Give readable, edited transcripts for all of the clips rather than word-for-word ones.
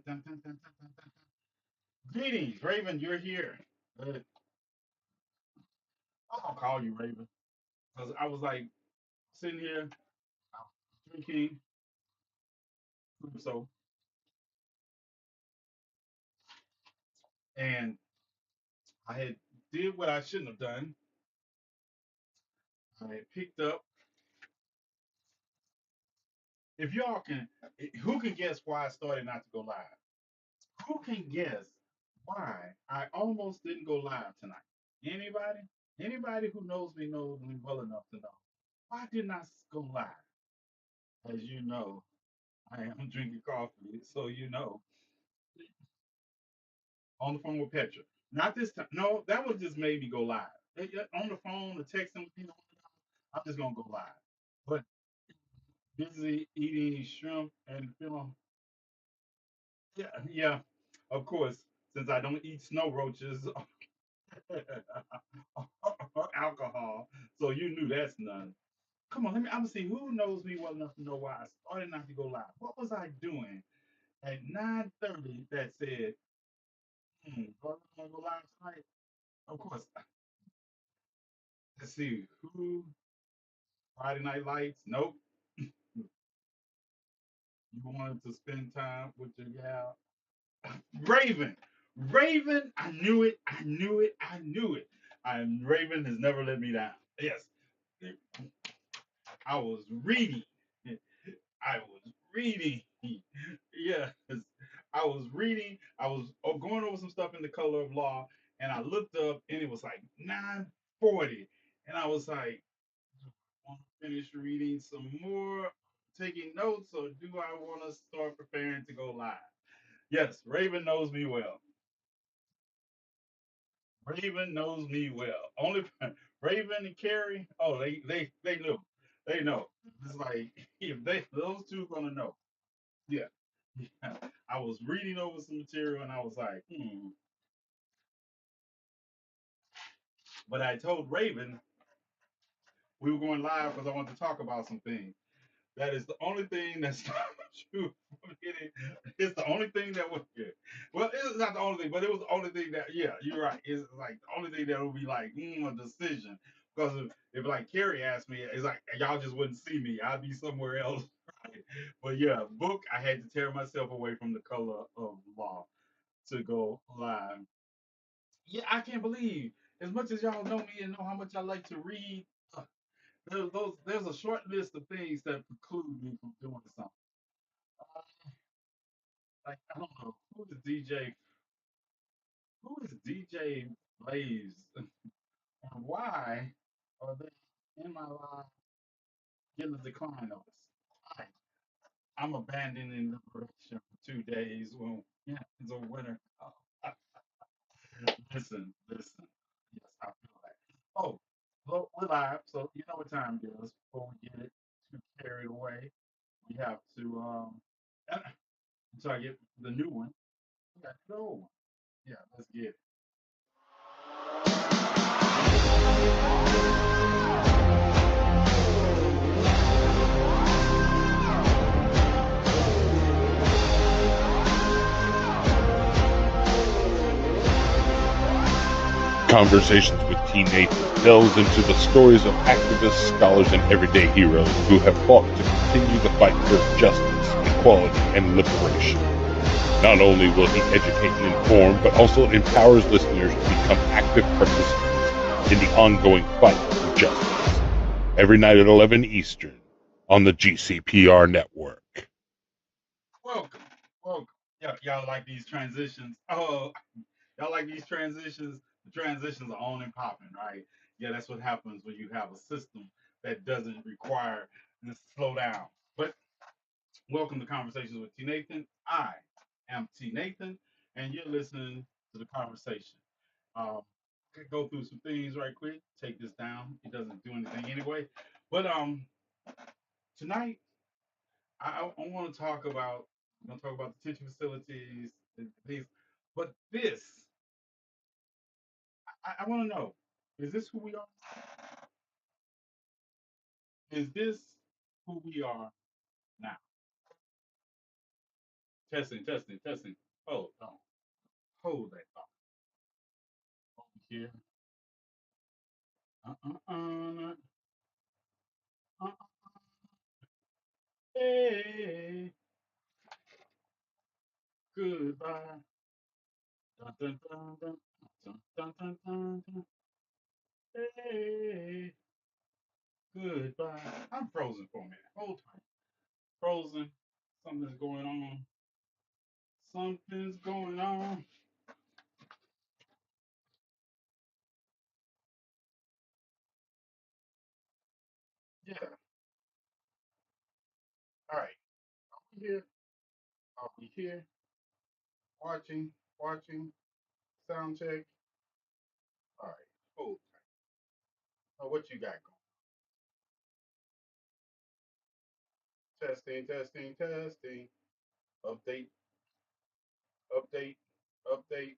dun, dun, dun, dun, dun, dun. Greetings, Raven. You're here. I'm gonna call you Raven because I was like sitting here drinking so, and I had did what I shouldn't have done. I had picked up. If y'all can, who can guess why I started not to go live? Who can guess why I almost didn't go live tonight? Anybody? Anybody who knows me well enough to know why didn't I go live? As you know, I am drinking coffee, so you know, on the phone with Petra. Not this time. No, that would just made me go live. On the phone, the texting, I'm just gonna go live. But busy eating shrimp and yeah, yeah, of course, since I don't eat snow roaches or alcohol, so you knew that's none. Come on, I'm gonna see who knows me well enough to know why I started not to go live. What was I doing at 9:30 that said, do I really want to go live tonight? Of course, let's see who Friday Night Lights. Nope. You wanted to spend time with your gal. Raven. Raven, I knew it. I knew it. I knew it. Raven has never let me down. Yes. I was reading. I was reading. Yes. I was reading. I was going over some stuff in the color of law, and I looked up and it was like 9:40. And I was like, I want to finish reading some more, taking notes, or do I want to start preparing to go live? Yes, Raven knows me well. Raven knows me well. Only Raven and Carrie. Oh, they knew. They know. It's like if they those two gonna know. Yeah. Yeah. I was reading over some material and I was like, But I told Raven we were going live because I wanted to talk about some things. That is the only thing that stopped you from getting. It's the only thing that was good. Well, it's not the only thing, but it was the only thing that. Yeah, you're right. It's like the only thing that would be like a decision. Because if like Carrie asked me, it's like y'all just wouldn't see me. I'd be somewhere else. Right? But yeah, book. I had to tear myself away from the color of law to go live. Yeah, I can't believe as much as y'all know me and know how much I like to read. There's a short list of things that preclude me from doing something. Uh, like I don't know who is DJ Blaze and why are they in my life getting a decline notice? I, I'm abandoning liberation for 2 days when yeah, it's a winter. Oh, listen. Yes, I feel that. Oh, well, we're live, so you know what time it is. Before we get it too carried away, we have to until I get the new one. We got the old one. Yeah, let's get it. Conversations with TNathan delves into the stories of activists, scholars, and everyday heroes who have fought to continue the fight for justice, equality, and liberation. Not only will he educate and inform, but also empowers listeners to become active participants in the ongoing fight for justice. Every night at 11 Eastern on the GCPR network. Welcome, welcome. Yeah, y'all like these transitions? Oh, y'all like these transitions? The transitions are on and popping, right? Yeah, that's what happens when you have a system that doesn't require this to slow down. But welcome to Conversations with T. Nathan. I am T. Nathan, and you're listening to the conversation. Um, go through some things right quick. Take this down. It doesn't do anything anyway. But tonight I want to talk about. I'm going to talk about detention facilities and things. But this, I want to know: is this who we are? Is this who we are now? Testing, testing, testing. Hold on. Hold that thought over here. Uh-uh-uh. Uh-uh. Hey, goodbye. Dun, dun, dun, dun. Dun, dun, dun, dun, dun. Hey, goodbye. I'm frozen for a minute. Hold tight. Frozen. Something's going on. Something's going on. Yeah. All right. We here. Are we here? Watching. Watching. Sound check. All right. Hold tight. Now, what you got going? Testing, testing, testing. Update, update, update,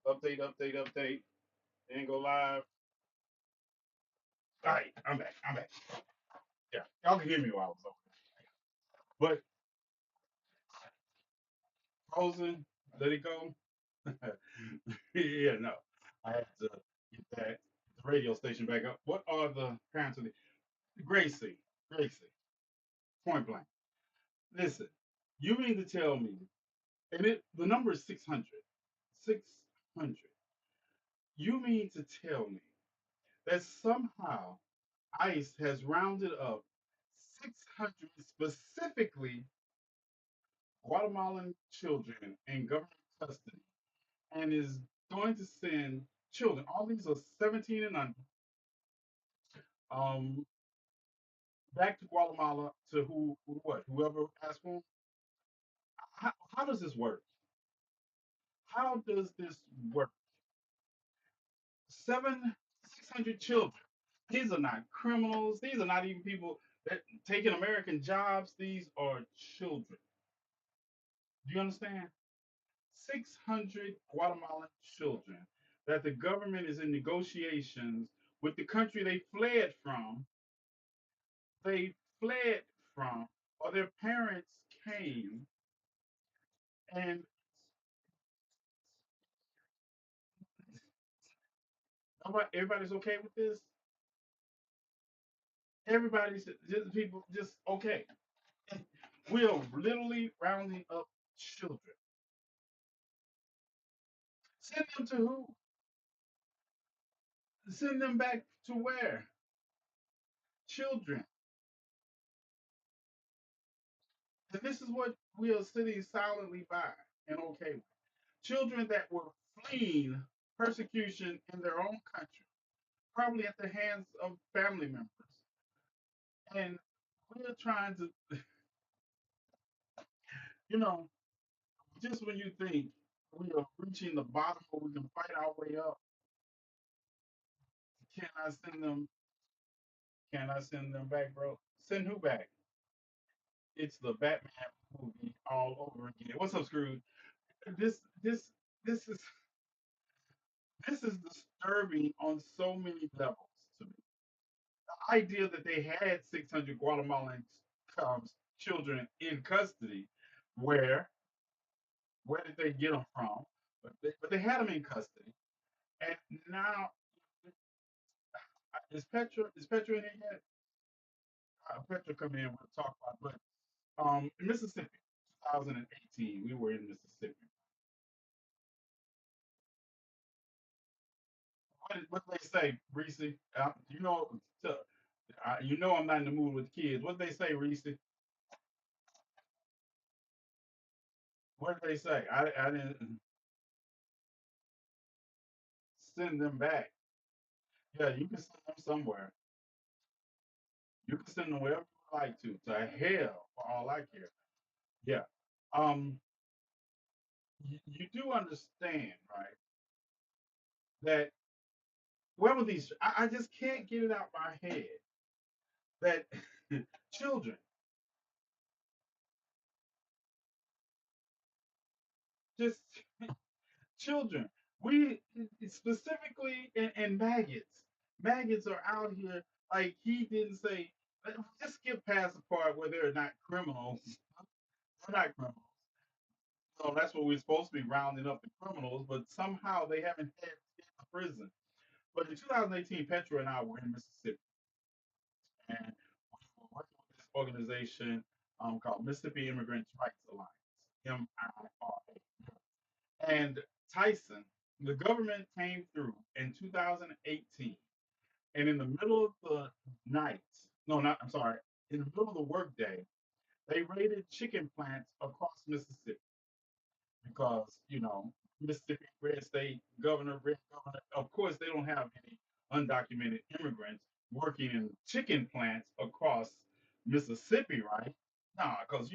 update, update, update. Then go live. All right. I'm back. I'm back. Yeah. Y'all can hear me while I was over there. But frozen. Let it go. Yeah, no. I had to get that the radio station back up. What are the parents of the Gracie? Gracie, point blank. Listen, you mean to tell me, and the number is 600. 600. You mean to tell me that somehow ICE has rounded up 600 specifically Guatemalan children in government custody and is going to send children, all these are 17 and under, um, back to Guatemala to what, whoever asked for them? How does this work? How does this work? 600 children. These are not criminals. These are not even people that taking American jobs. These are children. Do you understand? 600 Guatemalan children that the government is in negotiations with the country they fled from. They fled from, or their parents came, and everybody's okay with this. Everybody's just people just okay. We are literally rounding up children. Send them to who? Send them back to where? Children. And this is what we are sitting silently by and okay with. Children that were fleeing persecution in their own country, probably at the hands of family members. And we're trying to, you know, just when you think we are reaching the bottom where we can fight our way up, can I send them? Can I send them back, bro? Send who back? It's the Batman movie all over again. What's up, Scrooge? This this this is this is disturbing on so many levels to me. The idea that they had 600 Guatemalan children in custody, where where did they get them from? But they had them in custody, and now is Petra in here yet? Petra come in. We'll talk about. But in Mississippi, 2018, we were in Mississippi. What they say, Reese? You know, you know I'm not in the mood with kids. What they say, Reese? What did they say? I didn't send them back. Yeah, you can send them somewhere. You can send them wherever you like to hell for all I care. Yeah. Um, you do understand, right? That where were these? I just can't get it out my head that children, just children. We specifically and maggots. Maggots are out here like he didn't say. Just skip past the part where they're not criminals. They're not criminals. So that's what we're supposed to be rounding up the criminals, but somehow they haven't had in prison. But in 2018, Petra and I were in Mississippi, and we were working with this organization called Mississippi Immigrants' Rights Alliance, MIRA. And Tyson, the government came through in 2018, and in the middle of the night, no, not, I'm sorry, in the middle of the workday, they raided chicken plants across Mississippi because, Mississippi, red state, red governor, of course, they don't have any undocumented immigrants working in chicken plants across Mississippi, right? Nah, because,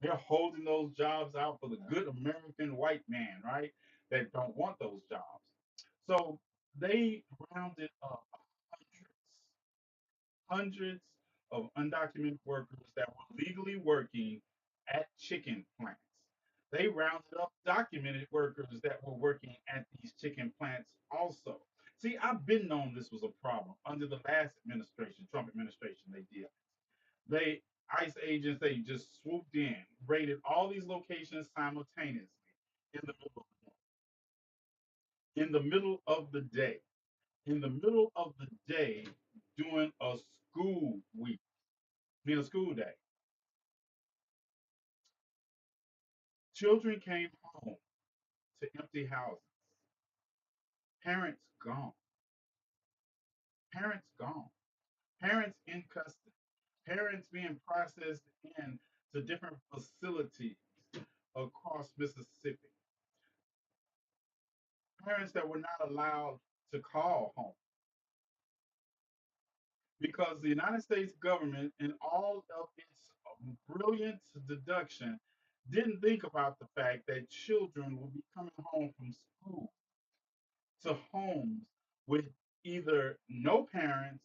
they're holding those jobs out for the good American white man, right? That don't want those jobs. So they rounded up hundreds of undocumented workers that were legally working at chicken plants. They rounded up documented workers that were working at these chicken plants also. See, I've been known this was a problem under the last administration, Trump administration. They did. They ICE agents they just swooped in, raided all these locations simultaneously in the middle of the day. In the middle of the day. In the middle of the day, during a school week. A school day. Children came home to empty houses. Parents gone. Parents gone. Parents in custody. Parents being processed in to different facilities across Mississippi. Parents that were not allowed to call home because the United States government, in all of its brilliant deduction, didn't think about the fact that children will be coming home from school to homes with either no parents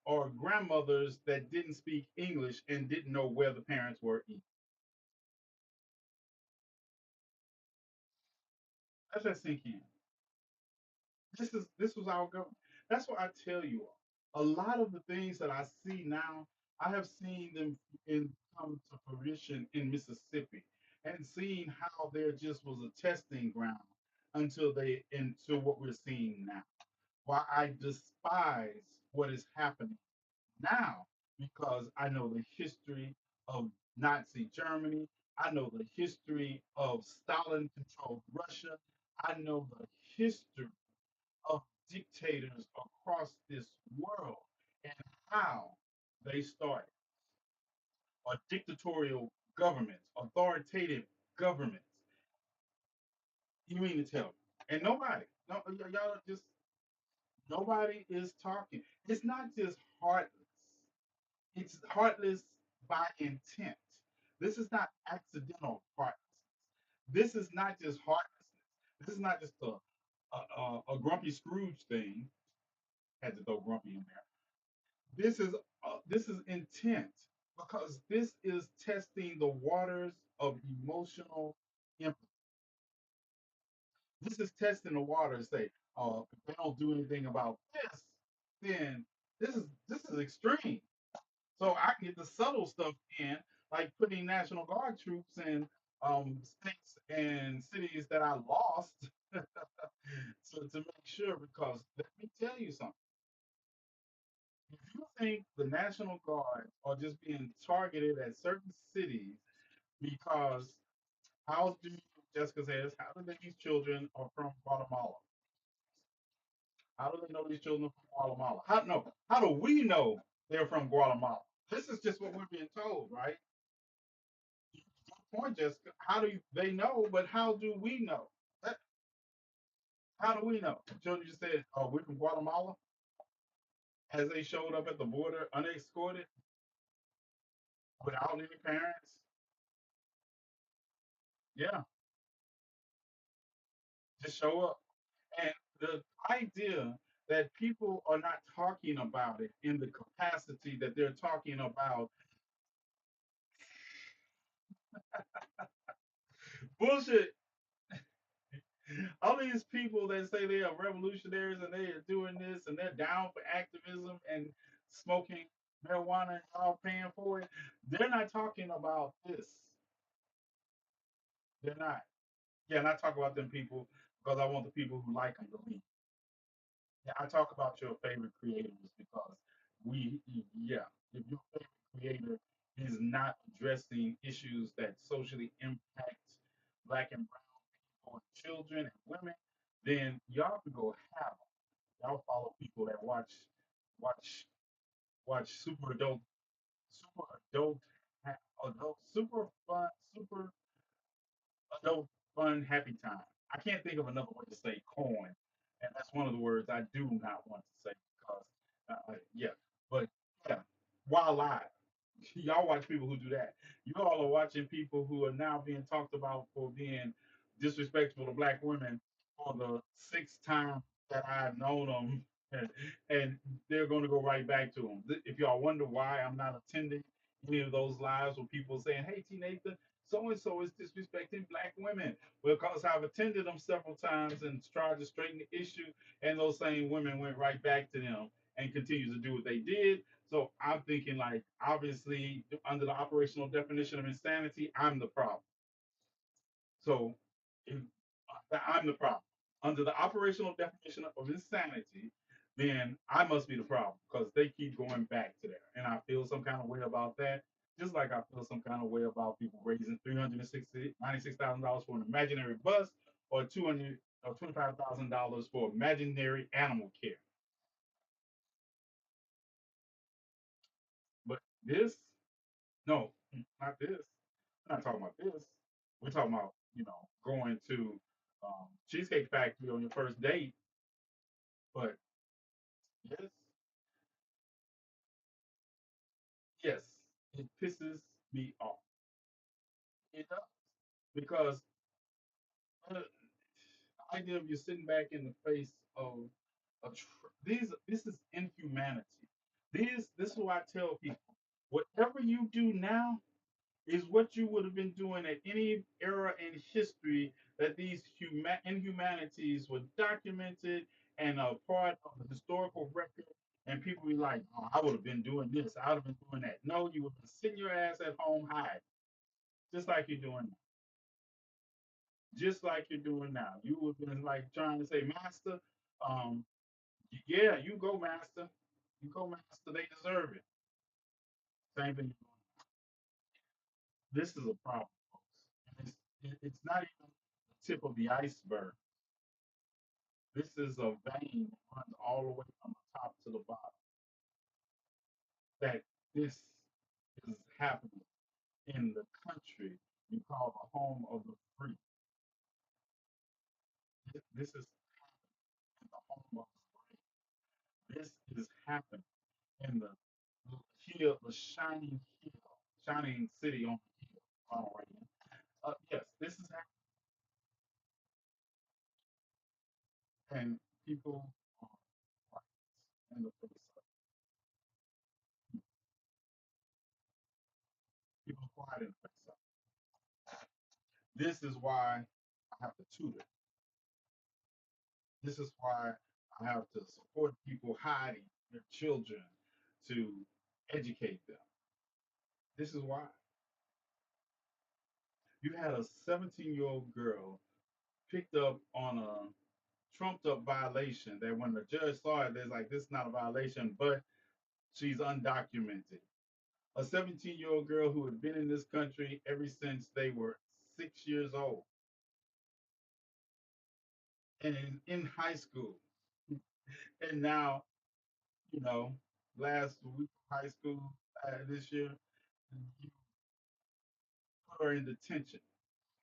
or grandmothers that didn't speak English and didn't know where the parents were either. Let that sink in. This was our government. That's what I tell you all. A lot of the things that I see now, I have seen them come to fruition in Mississippi, and seeing how there just was a testing ground until what we're seeing now. Why I despise what is happening now because I know the history of Nazi Germany. I know the history of Stalin controlled Russia. I know the history of dictators across this world and how they started. Or dictatorial governments, authoritative governments. You mean to tell me? And nobody, no, y'all just nobody is talking. It's not just heartless. It's heartless by intent. This is not accidental heartlessness. This is not just heartlessness. This is not just a grumpy Scrooge thing. Had to throw grumpy in there. This is intent because this is testing the waters of emotional empathy. This is testing the waters. Say, if they don't do anything about this, then this is extreme. So I can get the subtle stuff in, like putting National Guard troops in states and cities that I lost to make sure. Because let me tell you something. If you think the National Guard are just being targeted at certain cities because how do Jessica says, how do these children are from Guatemala? How do they know these children are from Guatemala? How do we know they're from Guatemala? This is just what we're being told, right? Point, Jessica. How do they know? But how do we know? How do we know? Children just said, "Oh, we're from Guatemala," as they showed up at the border unescorted without any parents. Yeah, just show up. And the idea that people are not talking about it in the capacity that they're talking about bullshit. All these people that say they are revolutionaries and they are doing this and they're down for activism and smoking marijuana and all paying for it, they're not talking about this. They're not. Yeah, and I talk about them people because I want the people who like them to leave. Yeah, I talk about your favorite creators because yeah, if your favorite creator is not addressing issues that socially impact black and brown people and children and women, then y'all can go have them. Y'all follow people that watch, watch super adult, super fun, super adult, fun, happy time. I can't think of another way to say corn, and that's one of the words I do not want to say because, yeah, but yeah, while live, y'all watch people who do that. You all are watching people who are now being talked about for being disrespectful to black women for the sixth time that I've known them, and they're going to go right back to them. If y'all wonder why I'm not attending any of those lives with people saying, "Hey, T Nathan, so and so is disrespecting black women," because I've attended them several times and tried to straighten the issue, and those same women went right back to them and continue to do what they did. So I'm thinking, like, obviously, under the operational definition of insanity, I'm the problem. So if I'm the problem. Under the operational definition of insanity, then I must be the problem because they keep going back to there. And I feel some kind of way about that. Just like I feel some kind of way about people raising $396,000 for an imaginary bus or 200 or $25,000 for imaginary animal care. But this, no, not this. We're not talking about this. We're talking about, going to Cheesecake Factory on your first date. But yes, yes, it pisses me off. It does. Because the idea of you sitting back in the face of this is inhumanity. This is what I tell people. Whatever you do now is what you would have been doing at any era in history that these inhumanities were documented and a part of the historical record. And people be like, "Oh, I would have been doing this. I would have been doing that." No, you would have been sitting your ass at home hiding, just like you're doing now. Just like you're doing now. You would have been like trying to say, "Master, um, yeah, you go, Master. You go, Master. They deserve it." Same thing you're doing. This is a problem, folks. And it's not even the tip of the iceberg. This is a vein that runs all the way from the top to the bottom. That this is happening in the country you call the home of the free. This is in the home of the brave. This is happening in the hill, the shining city on the hill. All right. Yes, this is happening, and people are quiet in the face of people are quiet in the face of this is why I have to tutor. This is why I have to support people hiding their children to educate them. This is why you had a 17-year-old girl picked up on a trumped up violation that when the judge saw it, they're like, this is not a violation, but she's undocumented. A 17-year-old girl who had been in this country ever since they were 6 years old and in high school. And now, you know, last week of high school this year, you put her in detention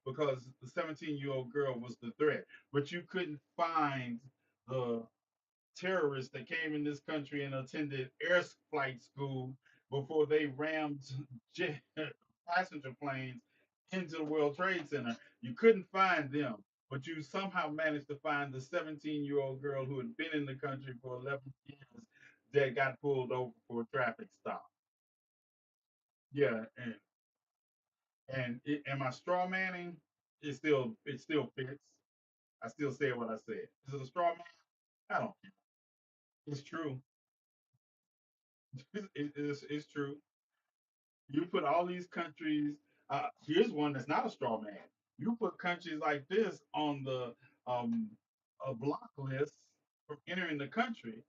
because the 17-year-old girl was the threat. But you couldn't find the terrorists that came in this country and attended air flight school before they rammed jet, passenger planes into the World Trade Center. You couldn't find them, but you somehow managed to find the 17-year-old girl who had been in the country for 11 years that got pulled over for a traffic stop. Yeah, and my straw manning, it still fits. I still say what I said. Is it a straw man? I don't care. It's true. It's true. You put all these countries. Here's one that's not a straw man. You put countries like this on the um, a block list from entering the country,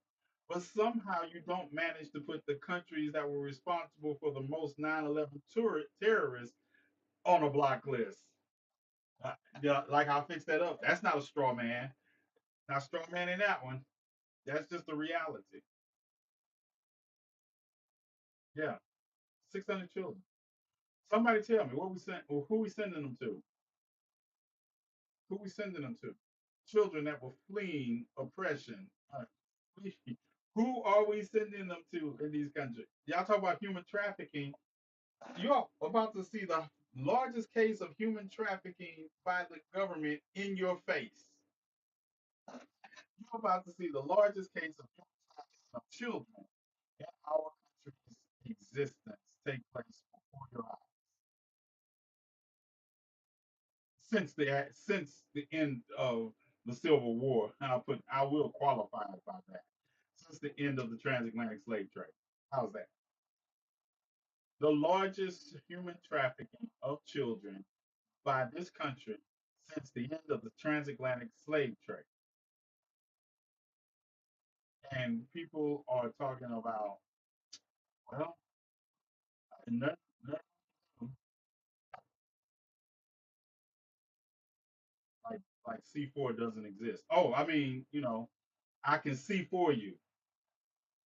but somehow you don't manage to put the countries that were responsible for the most 9/11 terrorists on a block list. Yeah, like I'll fix that up. That's not a straw man. Not straw man in that one. That's just the reality. Yeah, 600 children. Somebody tell me what we sent, or who we sending them to? Who we sending them to? Children that were fleeing oppression. Who are we sending them to in these countries? Y'all talk about human trafficking. You're about to see the largest case of human trafficking by the government in your face. You're about to see the largest case of human trafficking of children in our country's existence take place before your eyes since the end of the Civil War. And I will qualify it by that. Since the end of the transatlantic slave trade. How's that? The largest human trafficking of children by this country since the end of the transatlantic slave trade. And people are talking about, well, none, none like C4 doesn't exist. Oh, I mean, I can see for you.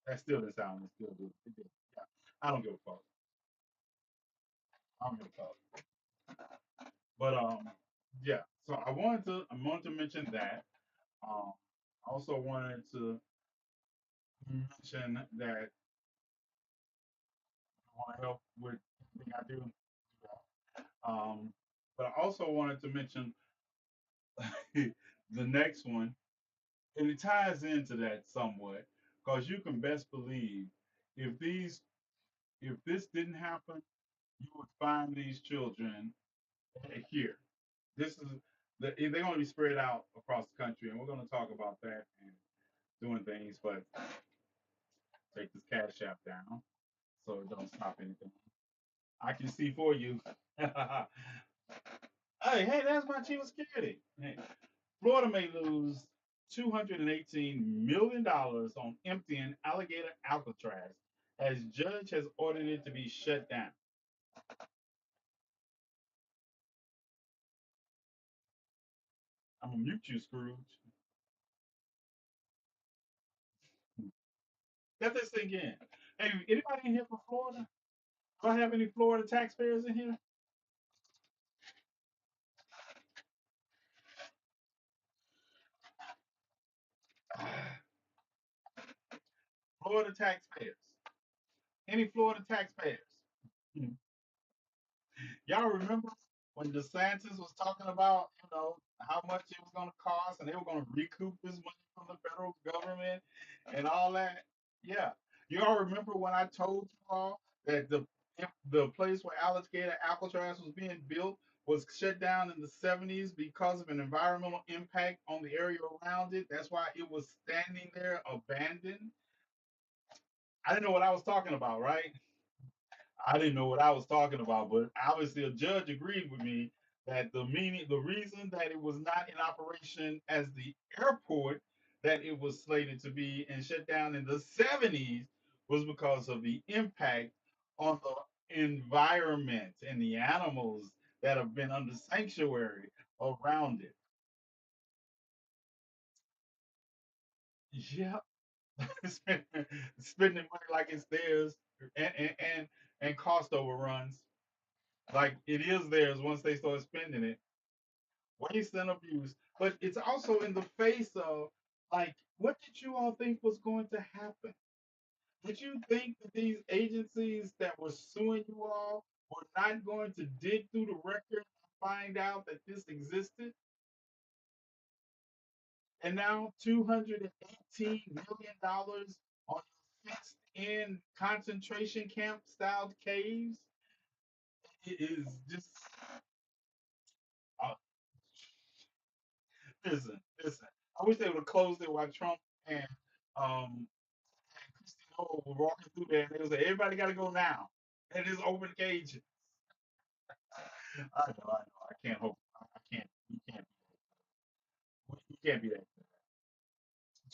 That still didn't sound as good. It did. Yeah. I don't give a fuck. I don't give a fuck. But yeah. So I wanted to mention that. I also wanted to mention that I want to help with anything I do. But I also wanted to mention the next one, and it ties into that somewhat, because you can best believe if these if this didn't happen, you would find these children here. This is they're going to be spread out across the country, and we're going to talk about that and doing things. But take this cash app down so it don't stop anything. I can see for you. Hey, that's my chief of security. Hey, Florida may lose $218 million on emptying alligator Alcatraz as judge has ordered it to be shut down. I'm gonna mute you, Scrooge. Let this thing in. Hey, anybody in here from Florida? Do I have any Florida taxpayers in here? Florida taxpayers. Any Florida taxpayers? Y'all remember when DeSantis was talking about, how much it was going to cost and they were going to recoup this money from the federal government and all that? Yeah. You all remember when I told you all that the place where Alligator Alcatraz was being built was shut down in the 70s because of an environmental impact on the area around it? That's why it was standing there abandoned. I didn't know what I was talking about, right? I didn't know what I was talking about, but obviously a judge agreed with me that the reason that it was not in operation as the airport that it was slated to be and shut down in the 70s was because of the impact on the environment and the animals that have been under sanctuary around it. Yeah, spending money like it's theirs and cost overruns. Like it is theirs once they start spending it. Waste and abuse. But it's also in the face of, like, what did you all think was going to happen? Did you think that these agencies that were suing you all were not going to dig through the record and find out that this existed? And now $218 million on fixed in concentration camp style caves. It is just uh, listen. I wish they would have closed it while Trump and um and Christine Hall were walking through there, and they was like, "Everybody got to go now," and just open the cages. I know. I can't hope. Can't be that.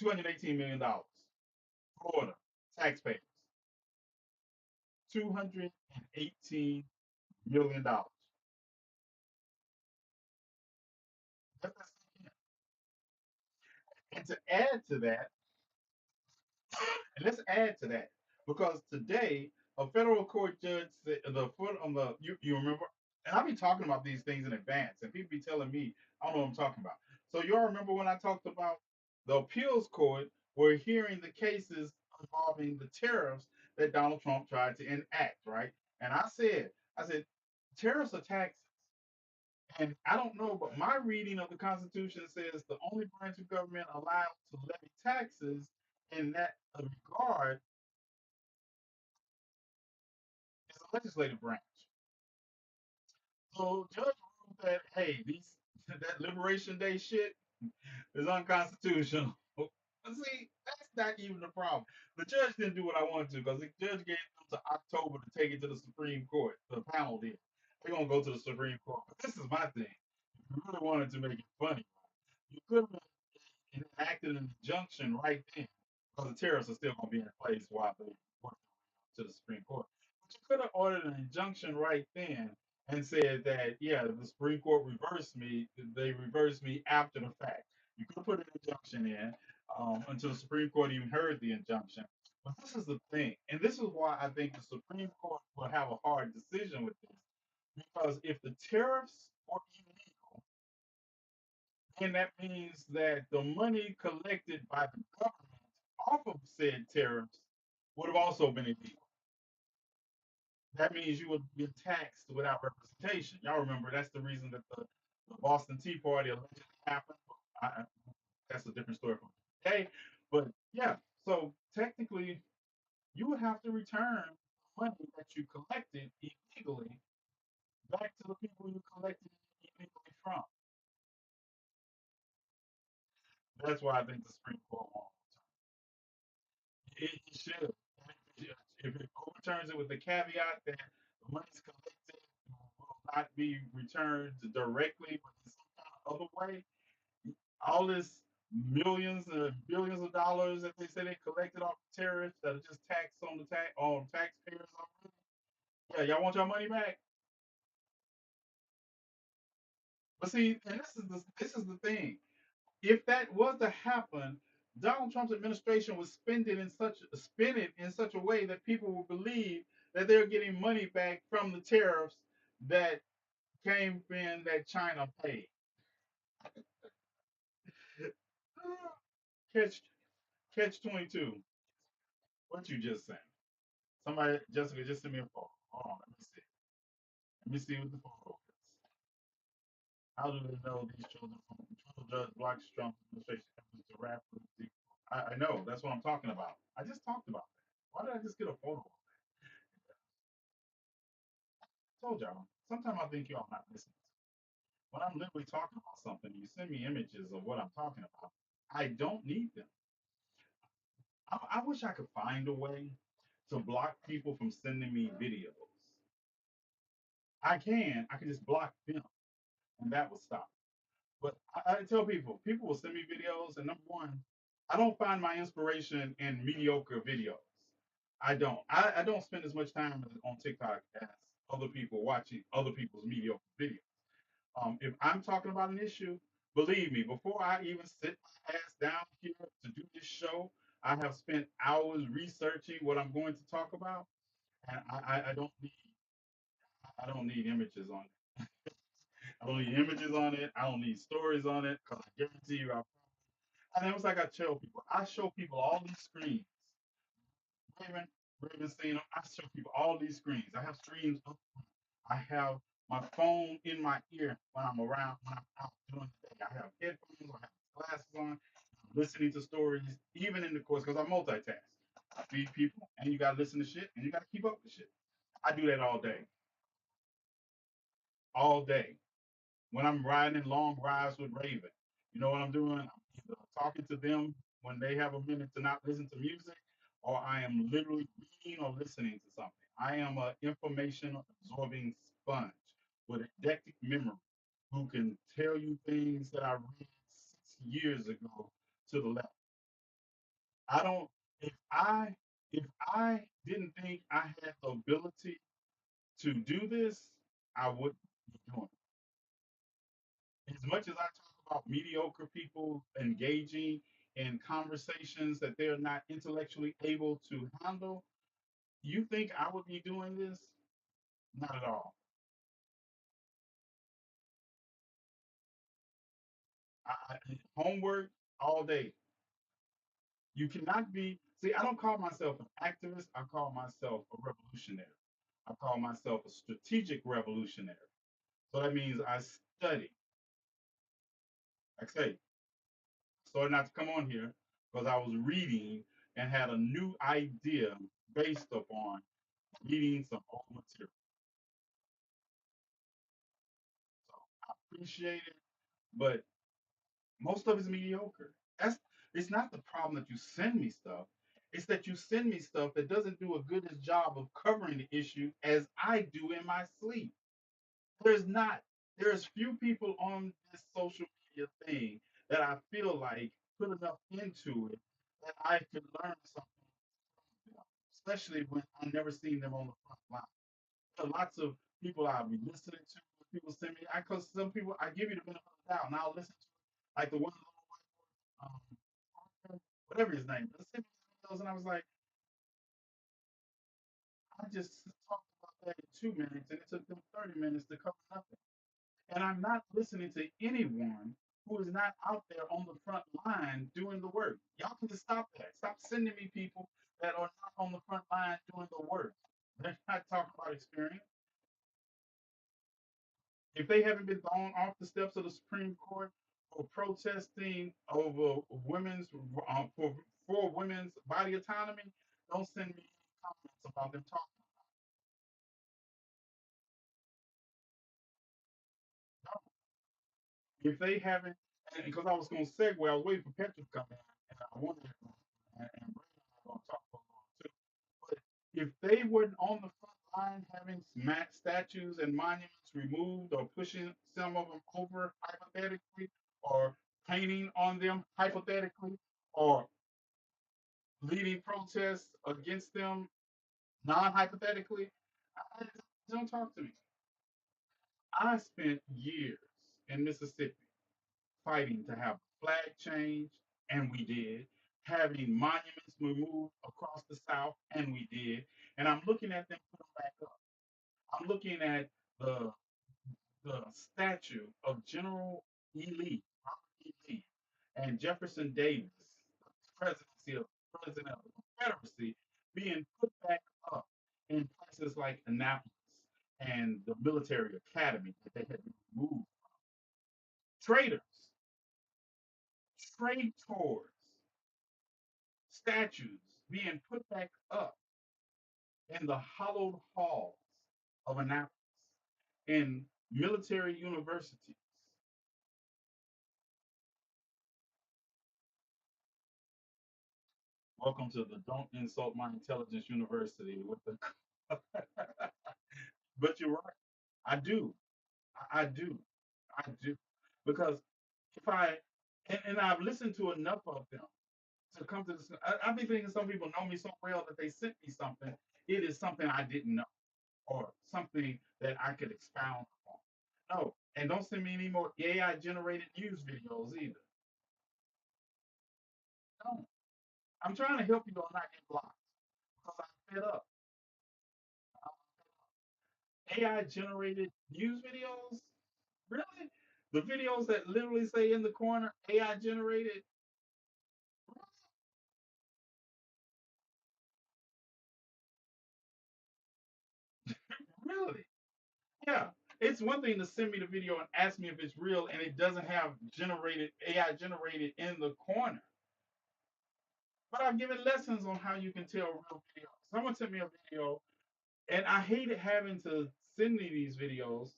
$218 million. Florida taxpayers. $218 million. And to add to that, and let's add to that, because today a federal court judge said the foot on the you remember, and I've been talking about these things in advance, and people be telling me I don't know what I'm talking about. So y'all remember when I talked about the appeals court were hearing the cases involving the tariffs that Donald Trump tried to enact, right? And I said, tariffs are taxes. And I don't know, but my reading of the Constitution says the only branch of government allowed to levy taxes in that regard is the legislative branch. So judge ruled that hey, these that Liberation Day shit is unconstitutional. See, that's not even the problem. The judge didn't do what I wanted to because the judge gave them to October to take it to the Supreme Court. The panel did. They're gonna go to the Supreme Court. But this is my thing. If you really wanted to make it funny, you could have enacted an injunction right then, because the tariffs are still going to be in place while they work to the Supreme Court. But you could have ordered an injunction right then and said that, yeah, the Supreme Court reversed me. They reversed me after the fact. You could have put an injunction in until the Supreme Court even heard the injunction. But this is the thing, and this is why I think the Supreme Court will have a hard decision with this. Because if the tariffs are illegal, and that means that the money collected by the government off of said tariffs would have also been illegal. That means you would be taxed without representation. Y'all remember that's the reason that the Boston Tea Party allegedly happened. I, that's a different story from today. But yeah, so technically, you would have to return money that you collected illegally back to the people you collected it illegally from. That's why I think the Supreme Court won't. It should. If it overturns it with the caveat that the money's collected will not be returned directly, but in some kind of other way, all this millions and billions of dollars that they say they collected off the tariffs that are just taxed on the on taxpayers already. Yeah, y'all want your money back? But see, and this is the thing. If that was to happen, Donald Trump's administration would spend it in such a way that people will believe that they're getting money back from the tariffs that came in that China paid. Catch catch 22. What you just saying? Somebody Jessica just sent me a photo. Hold on, let me see. Let me see what the photo is. How do they know these children from federal judge blocks Trump's administration efforts to rapidly? I know that's what I'm talking about. I just talked about that. Why did I just get a photo? I told y'all. Sometimes I think y'all not listening. When I'm literally talking about something, you send me images of what I'm talking about. I don't need them. I wish I could find a way to block people from sending me videos. I can just block them, and that would stop. But I tell people will send me videos, and number one, I don't find my inspiration in mediocre videos. I don't. I don't spend as much time on TikTok as other people watching other people's mediocre videos. If I'm talking about an issue, believe me, before I even sit my ass down here to do this show, I have spent hours researching what I'm going to talk about, and I don't need images on it. I don't need images on it. I don't need stories on it because I guarantee you, and it was like I tell people, I show people all these screens. Raven, Raven seen them. I show people all these screens. I have screens up. I have my phone in my ear when I'm around, when I'm out during the day. I have headphones, I have glasses on, I'm listening to stories, even in the course, because I multitask. I feed people, and you got to listen to shit, and you got to keep up with shit. I do that all day. When I'm riding long rides with Raven, you know what I'm doing? I'm either talking to them when they have a minute to not listen to music, or I am literally reading or listening to something. I am an information absorbing sponge with a eidetic memory who can tell you things that I read years ago to the left. I don't if I if I didn't think I had the ability to do this, I wouldn't be doing it. As much as I talk about mediocre people engaging in conversations that they're not intellectually able to handle, you think I would be doing this? Not at all. Homework all day. You cannot be, see, I don't call myself an activist. I call myself a revolutionary. I call myself a strategic revolutionary. So that means I study. Like I say, started not to come on here because I was reading and had a new idea based upon reading some old material. So I appreciate it, but most of it's mediocre. That's it's not the problem that you send me stuff. It's that you send me stuff that doesn't do a good as job of covering the issue as I do in my sleep. There's not. There's few people on this social media thing that I feel like put enough into it that I could learn something from them, especially when I never seen them on the front line. There are lots of people I'll be listening to. People send me, I cause some people I give you the benefit of the doubt, and I'll listen to it. Like the one little white boy, whatever his name. But send me these videos, and I was like, I just talked about that in 2 minutes, and it took them 30 minutes to cover nothing. And I'm not listening to anyone who is not out there on the front line doing the work. Y'all can just stop that. Stop sending me people that are not on the front line doing the work. They're not talking about experience. If they haven't been thrown off the steps of the Supreme Court for protesting over women's for women's body autonomy, don't send me any comments about them talking. No. If they haven't, and because I was going to segue, I was waiting for Petra to come in, and I wanted and Brandon are going to talk for a long too. But if they weren't on the front line having statues and monuments removed or pushing some of them over hypothetically or painting on them hypothetically or leading protests against them non hypothetically, don't talk to me. I spent years in Mississippi fighting to have a flag change, and we did. Having monuments removed across the South, and we did. And I'm looking at them put them back up. I'm looking at the statue of General E. Lee, Robert E. Lee, and Jefferson Davis, the presidency of President of the Confederacy, being put back up in places like Annapolis and the military academy that they had been removed. Traitors, traitors, statues being put back up in the hallowed halls of Annapolis, in military universities. Welcome to the Don't Insult My Intelligence University with the but you're right. I do. I do. I do. Because if I and I've listened to enough of them to come to this. I be thinking some people know me so well that they sent me something. It is something I didn't know or something that I could expound upon. No, and don't send me any more AI generated news videos either. No, I'm trying to help you on not get blocked because I'm fed up. AI generated news videos? Really? The videos that literally say in the corner AI generated? Really? Yeah. It's one thing to send me the video and ask me if it's real and it doesn't have generated AI generated in the corner. But I've given lessons on how you can tell real videos. Someone sent me a video and I hated having to send me these videos,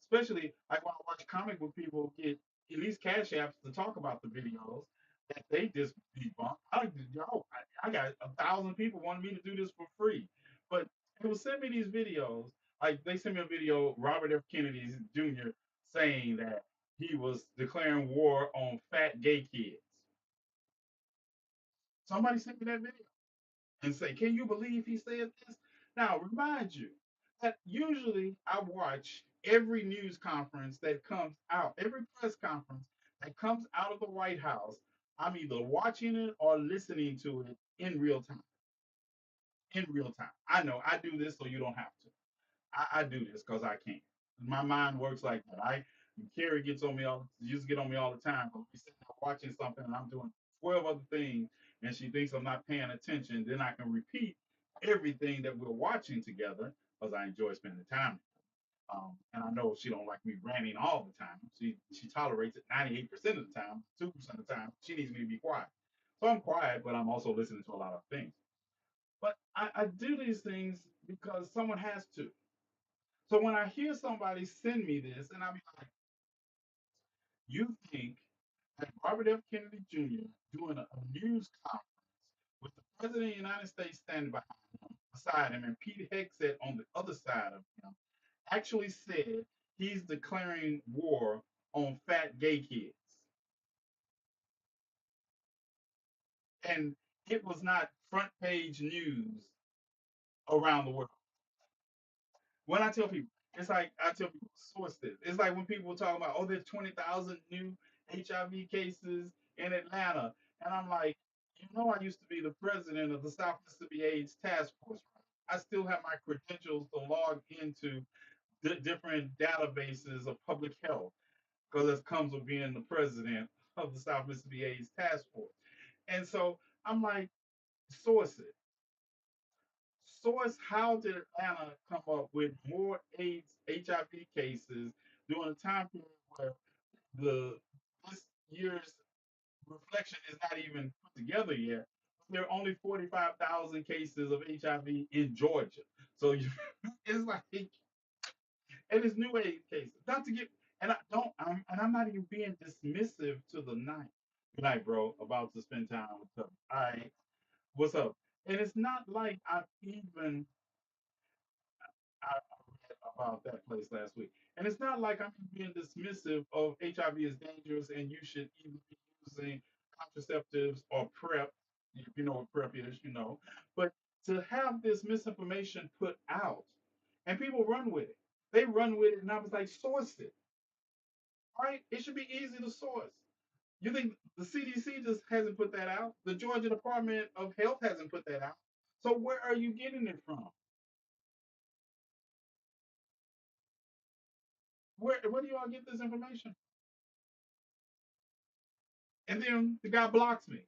especially like when I watch comic book people get at least cash apps to talk about the videos that they just debunk. I got 1,000 people wanting me to do this for free, but they will send me these videos. Like they sent me a video, Robert F. Kennedy Jr. saying that he was declaring war on fat gay kids. Somebody sent me that video and say, "Can you believe he said this?" Now, remind you that usually I watch every news conference that comes out, every press conference that comes out of the White House. I'm either watching it or listening to it in real time. In real time. I know I do this so you don't have to. I do this because I can. My mind works like that. Carrie gets on me all used to get on me all the time. But we sitting there watching something and I'm doing 12 other things and she thinks I'm not paying attention, then I can repeat everything that we're watching together because I enjoy spending time. And I know she don't like me ranting all the time. She tolerates it 98% of the time, 2% of the time. She needs me to be quiet. So I'm quiet, but I'm also listening to a lot of things. But I do these things because someone has to. So when I hear somebody send me this, and I'm like, you think that Robert F. Kennedy Jr. doing a news conference with the President of the United States standing beside him and Pete Hegseth on the other side of him actually said he's declaring war on fat gay kids. And it was not front page news around the world. When I tell people, it's like I tell people, source this. It's like when people talk about, oh, there's 20,000 new HIV cases in Atlanta. And I'm like, you know, I used to be the president of the South Mississippi AIDS Task Force. Right? I still have my credentials to log into different databases of public health because this comes with being the president of the South Mississippi AIDS Task Force. And so I'm like, source it. Source, how did Atlanta come up with more AIDS, HIV cases during a time period where the this year's reflection is not even put together yet? There are only 45,000 cases of HIV in Georgia. So you, it's like, and it's new AIDS cases. Not to get, and I don't, I'm not even being dismissive to the night. Good night, bro. About to spend time with them. All right, what's up? And it's not like I'm even I read about that place last week. And it's not like I'm being dismissive of HIV is dangerous and you should either be using contraceptives or PrEP. If you know what PrEP is, you know. But to have this misinformation put out and people run with it. They run with it, and I was like, source it, right? It should be easy to source. You think the CDC just hasn't put that out? The Georgia Department of Health hasn't put that out. So where are you getting it from? Where do you all get this information? And then the guy blocks me.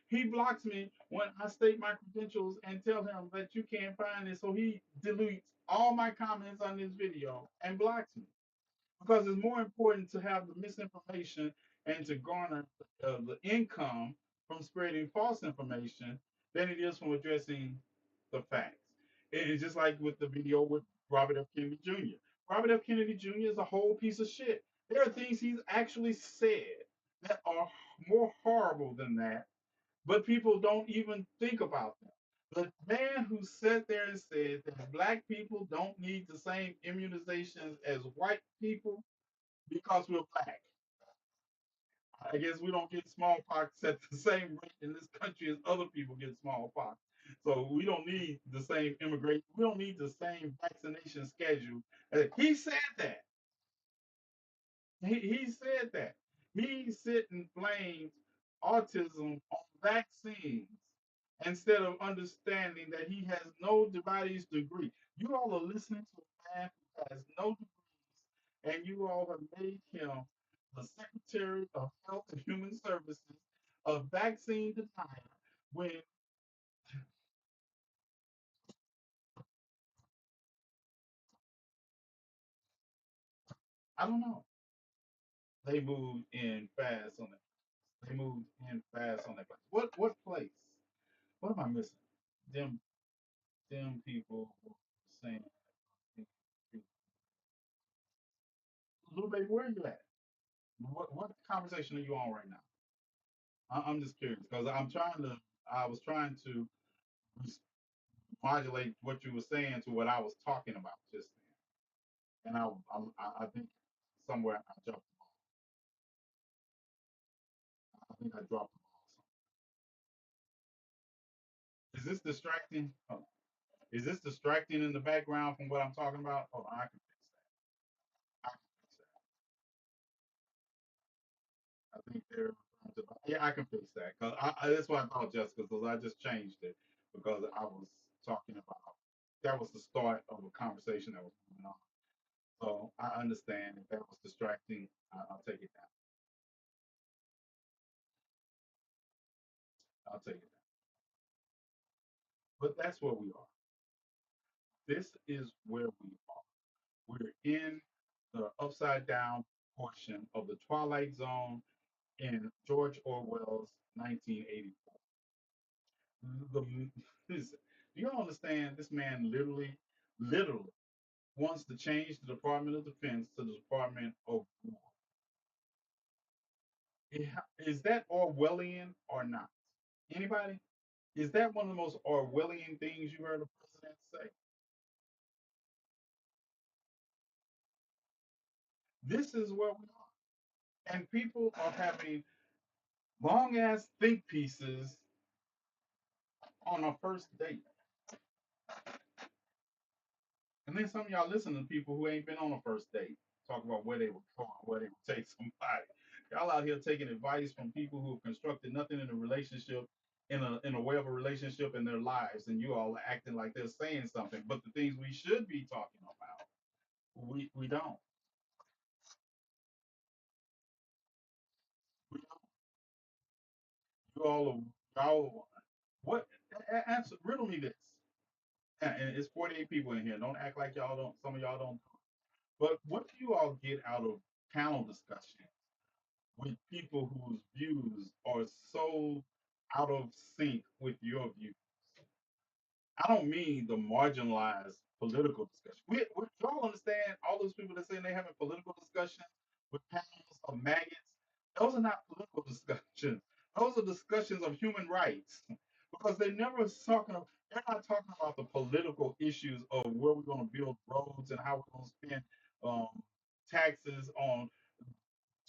He blocks me when I state my credentials and tell him that you can't find it. So he deletes all my comments on this video and blocks me because it's more important to have the misinformation and to garner the income from spreading false information than it is from addressing the facts. It's just like with the video with Robert F. Kennedy Jr. Robert F. Kennedy Jr. is a whole piece of shit. There are things he's actually said that are more horrible than that, but people don't even think about them. The man who sat there and said that black people don't need the same immunizations as white people because we're black. I guess we don't get smallpox at the same rate in this country as other people get smallpox. So we don't need the same immigration. We don't need the same vaccination schedule. He said that. He said that. He sit and blames autism on vaccines instead of understanding that he has no device degree. You all are listening to a man who has no degrees, and you all have made him the Secretary of Health and Human Services, a vaccine denier, when I don't know. They moved in fast on that. They moved in fast on that place. What place? What am I missing? Them people were saying, "Little baby, where are you at? What conversation are you on right now?" I'm just curious because I was trying to modulate what you were saying to what I was talking about just then, and I think somewhere I jumped. think I dropped the ball. Is this distracting? Oh, is this distracting in the background from what I'm talking about? Hold on, I can fix that. I can fix that. I think they're yeah, I can fix that because that's why I called Jessica because I just changed it because I was talking about that was the start of a conversation that was going on. So I understand if that was distracting, I'll take it down. I'll take it down. But that's where we are. This is where we are. We're in the upside down portion of the Twilight Zone in George Orwell's 1984. Listen, do you understand? This man literally wants to change the Department of Defense to the Department of War. Is that Orwellian or not? Anybody? Is that one of the most Orwellian things you heard a president say? This is where we are. And people are having long ass think pieces on a first date. And then some of y'all listen to people who ain't been on a first date talk about where they were going, where they would take somebody. Y'all out here taking advice from people who have constructed nothing in a relationship, in a way of a relationship in their lives, and you all are acting like they're saying something. But the things we should be talking about, we don't. We don't. You all are y'all. What answer? Riddle me this. And it's 48 people in here. Don't act like y'all don't. Some of y'all don't. But what do you all get out of panel discussion with people whose views are so out of sync with your views? I don't mean the marginalized political discussion. Y'all understand all those people that say they having political discussions with panels of maggots? Those are not political discussions. Those are discussions of human rights because they're not talking about the political issues of where we're going to build roads and how we're going to spend um, taxes on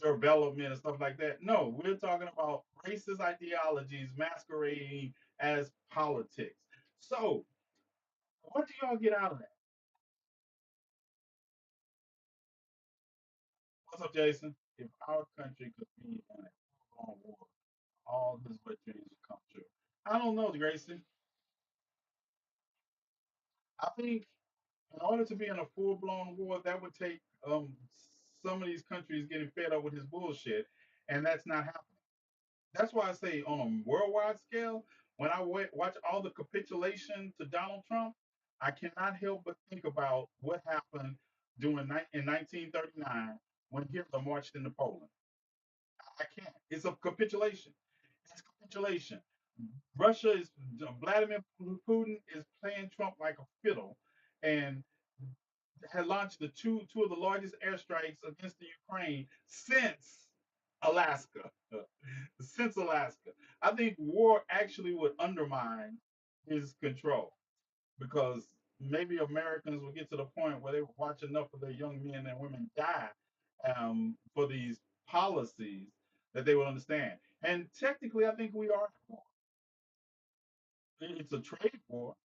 development and stuff like that. No, we're talking about racist ideologies masquerading as politics. So, what do y'all get out of that? What's up, Jason? If our country could be in a full-on war, all his wet dreams would come true. I don't know, Grayson. I think in order to be in a full-blown war, that would take some of these countries getting fed up with his bullshit, and that's not happening. That's why I say on a worldwide scale, when I watch all the capitulation to Donald Trump, I cannot help but think about what happened in 1939 when Hitler marched into Poland. I can't. It's a capitulation. It's capitulation. Russia is Vladimir Putin is playing Trump like a fiddle, and had launched the two of the largest airstrikes against the Ukraine since Alaska. Since Alaska, I think war actually would undermine his control because maybe Americans will get to the point where they will watch enough of their young men and women die for these policies that they will understand. And technically, I think we are at war. It's a trade war.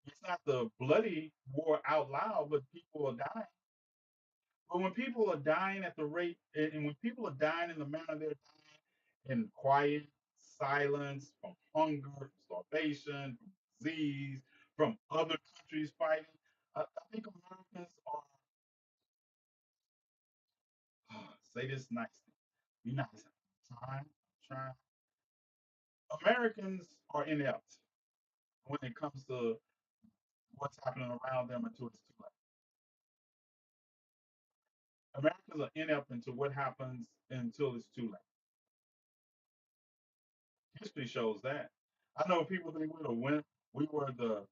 It's not the bloody war out loud, but people are dying. But when people are dying at the rate, and when people are dying in the manner they're dying, in quiet silence, from hunger, from starvation, from disease, from other countries fighting, I think Americans are, say this nicely, be nice. I'm trying. Americans are inept when it comes to what's happening around them until it's too late. Americans are inept into what happens until it's too late. History shows that. I know people think we were the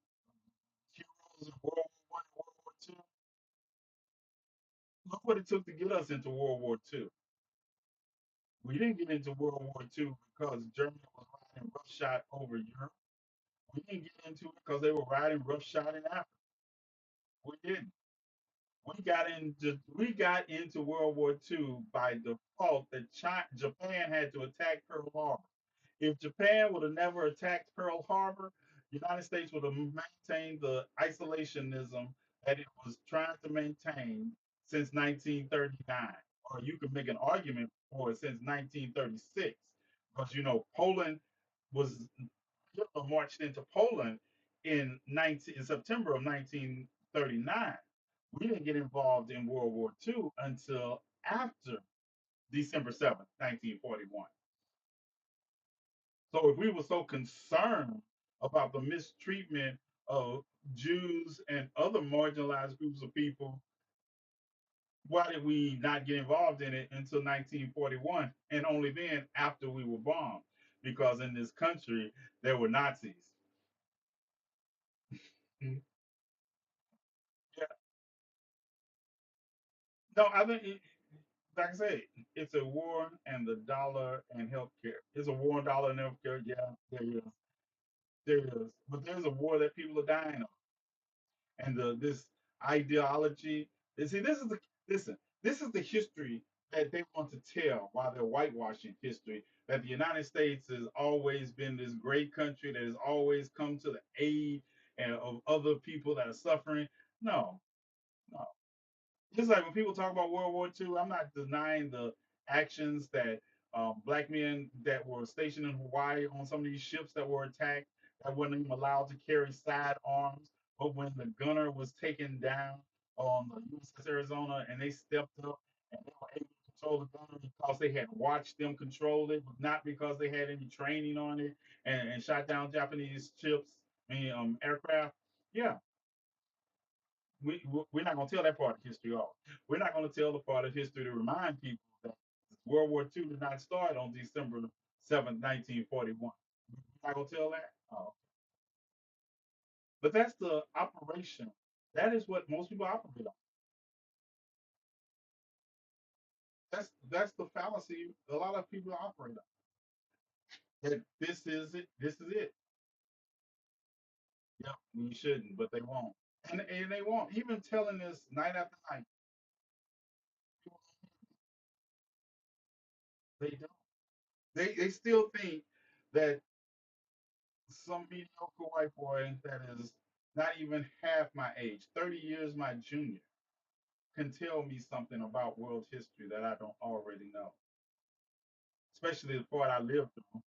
heroes in World War One and World War Two. Look what it took to get us into World War Two. We didn't get into World War Two because Germany was riding roughshod over Europe. We didn't get into it because they were riding roughshod in Africa. We didn't. We got into World War II by default that Japan had to attack Pearl Harbor. If Japan would have never attacked Pearl Harbor, the United States would have maintained the isolationism that it was trying to maintain since 1939. Or you could make an argument for it since 1936, because Poland was Hitler marched into Poland in September of 1939. We didn't get involved in World War II until after December 7th, 1941. So if we were so concerned about the mistreatment of Jews and other marginalized groups of people, why did we not get involved in it until 1941? And only then after we were bombed? Because in this country, there were Nazis. Mhm. Yeah. No, I think, like I say, it's a war and the dollar and healthcare. It's a war on dollar and healthcare. Yeah, there is. There is. But there's a war that people are dying of. And this ideology. And see, this is the history that they want to tell while they're whitewashing history. That the United States has always been this great country that has always come to the aid and of other people that are suffering. No, no. Just like when people talk about World War II, I'm not denying the actions that black men that were stationed in Hawaii on some of these ships that were attacked, that weren't even allowed to carry sidearms. But when the gunner was taken down on the USS Arizona and they stepped up and they were able to control the gunner because they had watched them control it, not because they had any training on it, and shot down Japanese ships, aircraft. Yeah, we're not going to tell that part of history off. We're not going to tell the part of history to remind people that World War II did not start on December 7th, 1941. We're not going to tell that. Oh. But that's the operation. That is what most people operate on. That's the fallacy a lot of people operate on. That this is it. This is it. Yep, we shouldn't, but they won't. And they won't. Even telling this night after night, they don't. They still think that some mediocre white boy that is not even half my age, 30 years my junior, can tell me something about world history that I don't already know, especially the part I lived through.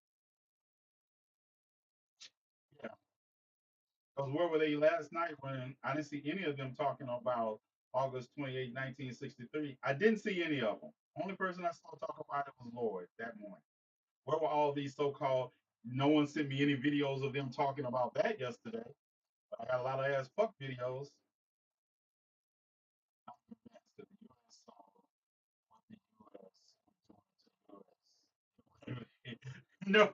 Yeah. Because where were they last night when I didn't see any of them talking about August 28, 1963? I didn't see any of them. Only person I saw talk about it was Lloyd that morning. Where were all these so called, no one sent me any videos of them talking about that yesterday, but I got a lot of ass fuck videos. I'm convinced that the U.S. saw what the U.S. was doing to the U.S.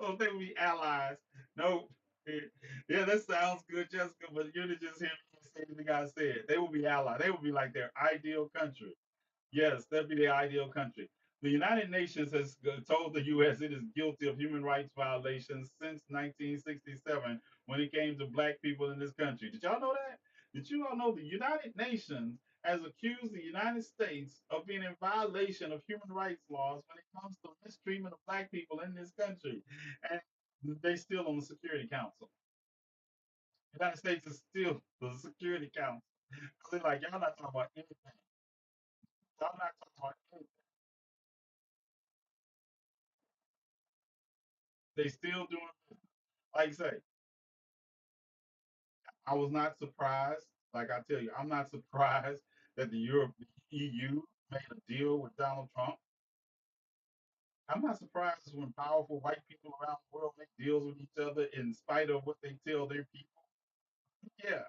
No, they would be allies. No. Yeah, that sounds good, Jessica, but you didn't just hear me say anything I said. They would be allies. They would be like their ideal country. Yes, that'd be the ideal country. The United Nations has told the U.S. it is guilty of human rights violations since 1967 when it came to black people in this country. Did y'all know that? Did you all know the United Nations has accused the United States of being in violation of human rights laws when it comes to mistreatment of black people in this country? And they still on the Security Council. The United States is still the Security Council. They're like, y'all not talking about anything. Y'all not talking about anything. They still doing, like I say, I was not surprised. Like I tell you, I'm not surprised that the EU made a deal with Donald Trump. I'm not surprised when powerful white people around the world make deals with each other in spite of what they tell their people. Yeah,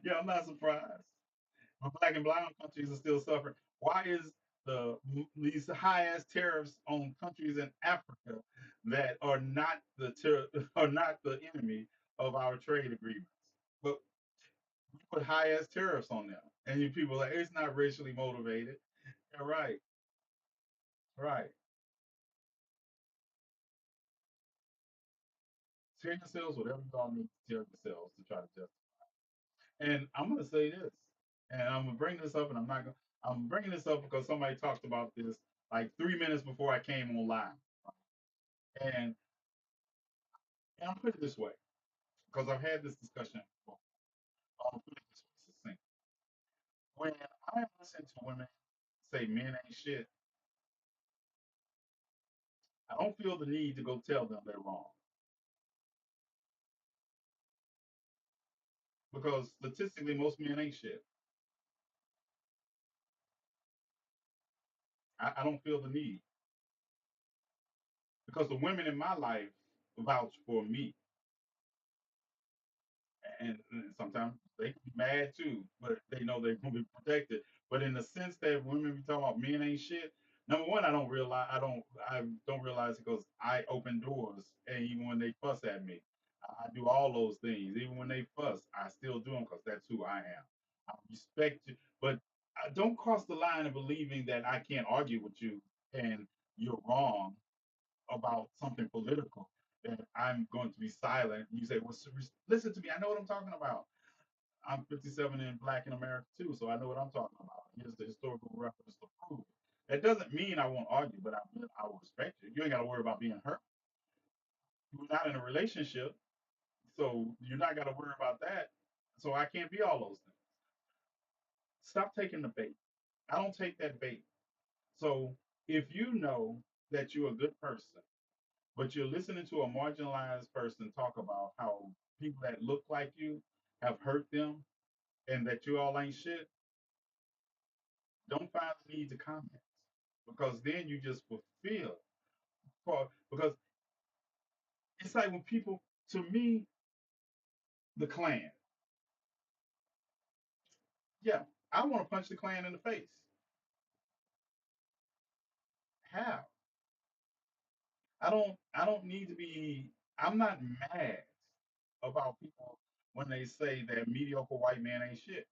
yeah, I'm not surprised. But black and brown countries are still suffering. Why is these high ass tariffs on countries in Africa that are not are not the enemy of our trade agreements? But we put high ass tariffs on them, and you people are like it's not racially motivated. Yeah, right, right. Tell yourselves whatever you all need to tell yourselves to try to justify. And I'm gonna say this. And I'm gonna bring this up, and I'm not gonna. I'm bringing this up because somebody talked about this like 3 minutes before I came on live, and and I'll put it this way because I've had this discussion before. I'll put it this way, succinct. When I listen to women say men ain't shit, I don't feel the need to go tell them they're wrong because statistically most men ain't shit. I don't feel the need because the women in my life vouch for me, and sometimes they can be mad too, but they know they're gonna be protected. But in the sense that women be talking about men ain't shit, number one, I don't realize it because I open doors, and even when they fuss at me, I do all those things. Even when they fuss, I still do them because that's who I am. I respect you, but I don't cross the line of believing that I can't argue with you and you're wrong about something political, then I'm going to be silent. You say, well, listen to me. I know what I'm talking about. I'm 57 and black in America too, so I know what I'm talking about. Here's the historical reference to prove it. That doesn't mean I won't argue, but I will respect you. You ain't got to worry about being hurt. We're not in a relationship, so you're not got to worry about that. So I can't be all those things. Stop taking the bait. I don't take that bait. So if you know that you're a good person, but you're listening to a marginalized person talk about how people that look like you have hurt them and that you all ain't shit, don't find the need to comment because then you just fulfill. Because it's like when people, to me, the Klan, yeah, I want to punch the Klan in the face. How? I don't need to be. I'm not mad about people when they say that mediocre white man ain't shit.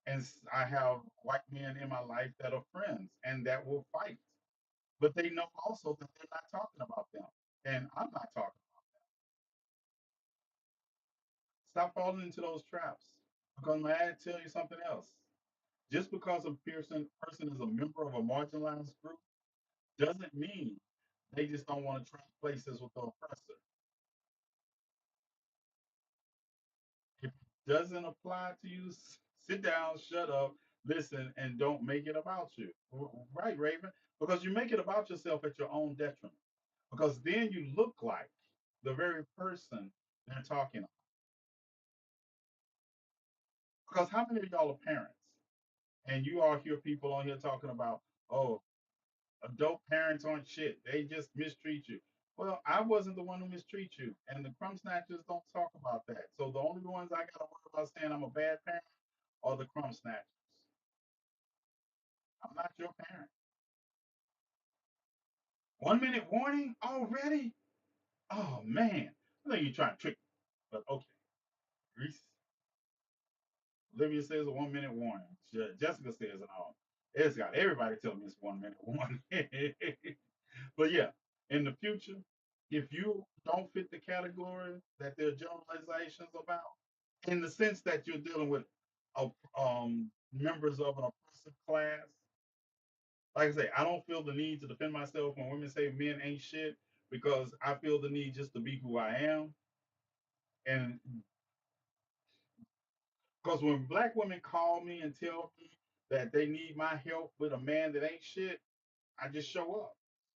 And I have white men in my life that are friends and that will fight, but they know also that they're not talking about them, and I'm not talking. Stop falling into those traps. Because may I tell you something else? Just because a person is a member of a marginalized group doesn't mean they just don't want to trade places with the oppressor. If it doesn't apply to you, sit down, shut up, listen, and don't make it about you. Right, Raven? Because you make it about yourself at your own detriment. Because then you look like the very person they're talking about. Because how many of y'all are parents? And you all hear people on here talking about, oh, adult parents aren't shit. They just mistreat you. Well, I wasn't the one who mistreat you. And the crumb snatchers don't talk about that. So the only ones I got to worry about saying I'm a bad parent are the crumb snatchers. I'm not your parent. 1 minute warning already? Oh, man. I think you're trying to trick me. But okay. Reese. Olivia says a 1 minute warning. Jessica says, no. It's got everybody telling me it's 1 minute warning. But yeah, in the future, if you don't fit the category that there are generalizations about, in the sense that you're dealing with members of an oppressive class, like I say, I don't feel the need to defend myself when women say men ain't shit because I feel the need just to be who I am. And because when black women call me and tell me that they need my help with a man that ain't shit, I just show up.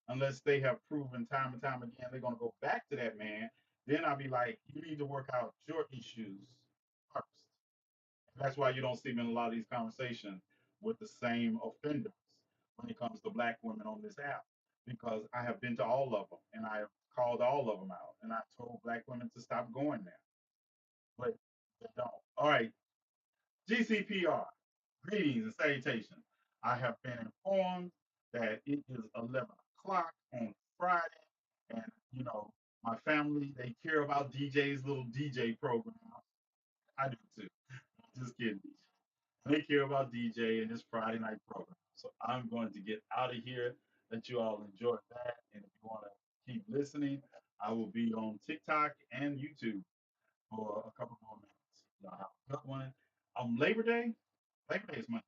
Unless they have proven time and time again they're gonna go back to that man, then I'll be like, you need to work out your issues first. And that's why you don't see me in a lot of these conversations with the same offenders when it comes to black women on this app. Because I have been to all of them and I have called all of them out and I told black women to stop going there. But they don't. All right, GCPR, greetings and salutations. I have been informed that it is 11 o'clock on Friday, and my family, they care about DJ's little DJ program. I do too. Just kidding. They care about DJ and this Friday night program. So I'm going to get out of here. Let you all enjoy that. And if you want to keep listening, I will be on TikTok and YouTube for a couple more minutes. Y'all have a good one. On Labor Day, Labor Day is Monday.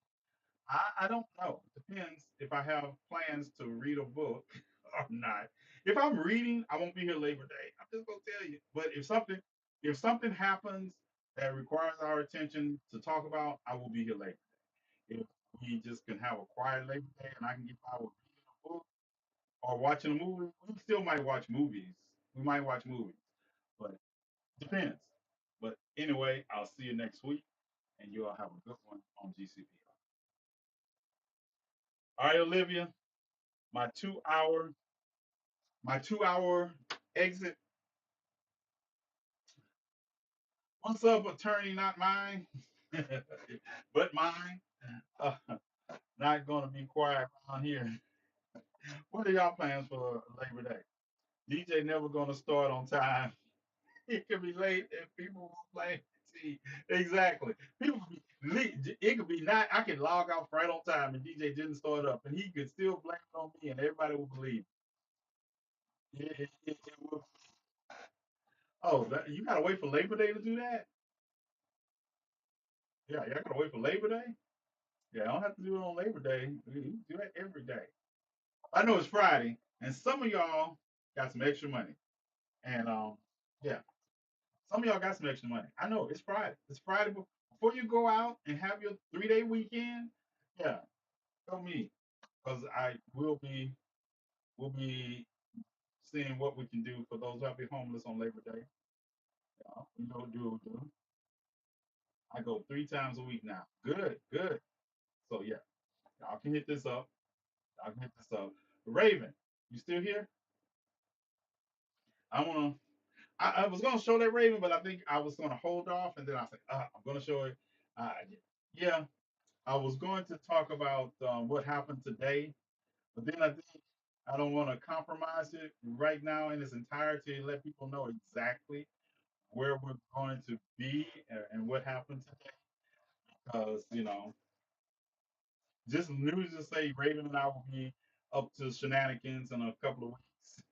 I don't know. Depends if I have plans to read a book or not. If I'm reading, I won't be here Labor Day. I'm just gonna tell you. But if something happens that requires our attention to talk about, I will be here Labor Day. If we just can have a quiet Labor Day and I can get by with reading a book or watching a movie, we still might watch movies. We might watch movies, but depends. But anyway, I'll see you next week, and you all have a good one on GCP. All right, Olivia, my 2 hour my 2 hour exit. What's up, attorney? Not mine, but mine. Uh, Not gonna be quiet around here. What are y'all plans for Labor Day? DJ never gonna start on time. It could be late and people won't blame. See, exactly. People could be, it could be not. I can log off right on time and DJ didn't start up, and he could still blame it on me, and everybody will believe it. It will. Oh, you gotta wait for Labor Day to do that? Yeah, y'all gotta wait for Labor Day. Yeah, I don't have to do it on Labor Day. We do that every day. I know it's Friday, and some of y'all got some extra money, and yeah, some of y'all got some extra money. I know it's Friday. It's Friday before you go out and have your 3 day weekend. Yeah, tell me, because I will be seeing what we can do for those who have been homeless on Labor Day. We know do what we do. I go 3 times a week now. Good, good. So yeah, y'all can hit this up. Y'all can hit this up. Raven, you still here? I wanna. I was gonna show that Raven, but I think I was gonna hold off, and then I was like, I'm gonna show it. Uh, yeah, I was going to talk about what happened today, but then I think I don't want to compromise it right now in its entirety and let people know exactly where we're going to be and what happened today. Because just news to say, Raven and I will be up to shenanigans in a couple of weeks.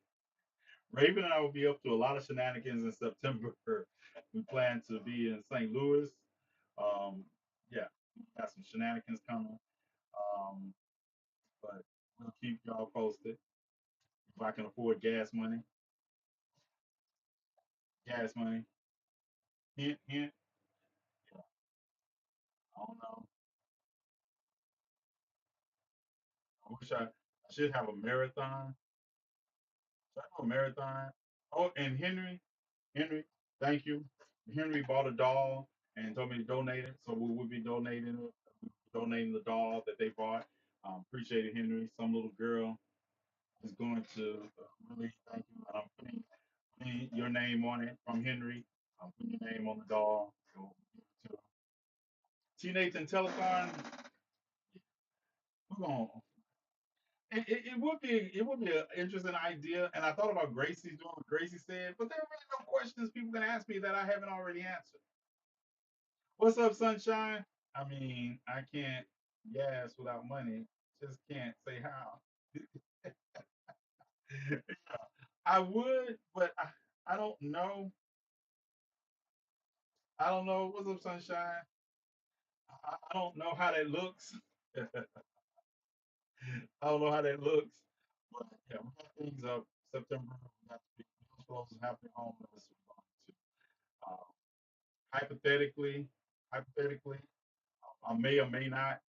Raven and I will be up to a lot of shenanigans in September. We plan to be in St. Louis. Um, yeah, we got some shenanigans coming. Um, but we'll keep y'all posted. If I can afford gas money, hint, hint. Yeah, I don't know. I should have a marathon. Should I do a marathon? Oh, and Henry, thank you. Henry bought a doll and told me to donate it, so we will be donating it. Donating the doll that they bought. Appreciate it, Henry. Some little girl is going to really thank you. And I'm putting your name on it from Henry. I'm putting your name on the doll. So to TNathan Telethon, we're going. It would be an interesting idea, and I thought about Gracie's doing what Gracie said, but there are really no questions people can ask me that I haven't already answered. What's up, Sunshine? I mean, I can't gas without money. Just can't say how. Yeah, I would, but I don't know. I don't know. What's up, Sunshine? I don't know how that looks. I don't know how that looks. But yeah, we got things up September. We got the big news flows happening homeless. We're going to hypothetically, hypothetically, I may or may not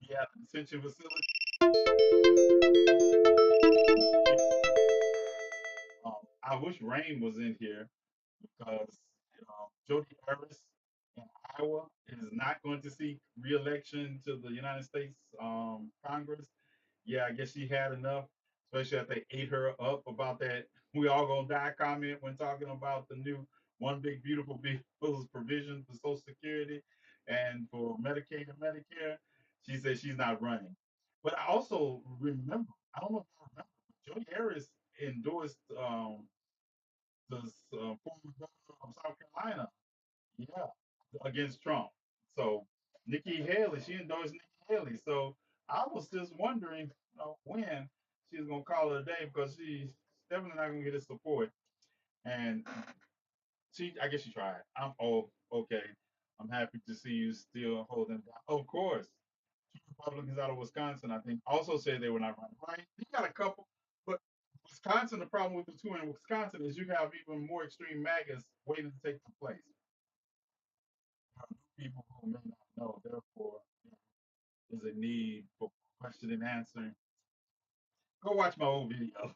be at the detention facility. I wish Rain was in here because Jody Harris in Iowa is not going to seek re-election to the United States Congress. Yeah, I guess she had enough, especially if they ate her up about that "we all gonna die" comment when talking about the new One Big Beautiful Bill's provision for Social Security and for Medicaid and Medicare. She said she's not running. But I also remember, I don't know if you remember, but Jody Harris endorsed the former governor of South Carolina, yeah, against Trump. So Nikki Haley, she endorsed Nikki Haley. So I was just wondering, when she's gonna call it a day because she's definitely not gonna get his support. And I guess she tried. I'm okay. I'm happy to see you still holding down. Of course, two Republicans out of Wisconsin, I think, also said they were not running. Right? You got a couple, but Wisconsin. The problem with the two in Wisconsin is you have even more extreme MAGAs waiting to take the place. People who may not know, therefore, there's a need for question and answering. Go watch my old video.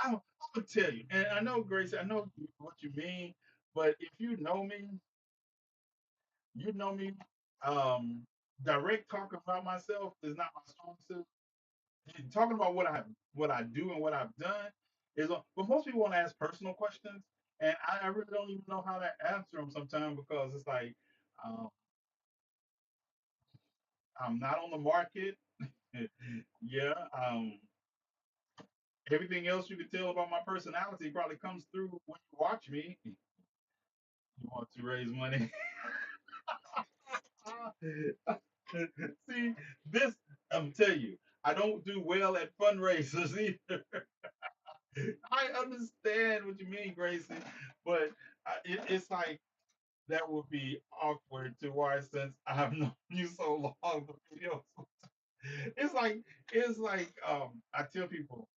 I'm gonna tell you, and I know Grace, I know what you mean, but if you know me, you know me. Um, direct talking about myself is not my strong suit. Talking about what I do and what I've done is, but most people want to ask personal questions, and I really don't even know how to answer them sometimes because it's like um, I'm not on the market. Yeah, everything else you can tell about my personality probably comes through when you watch me. You want to raise money. See, this, I'm telling you, I don't do well at fundraisers either. I understand what you mean, Gracie, but it's like that would be awkward to watch since I've known you so long. The videos, it's like I tell people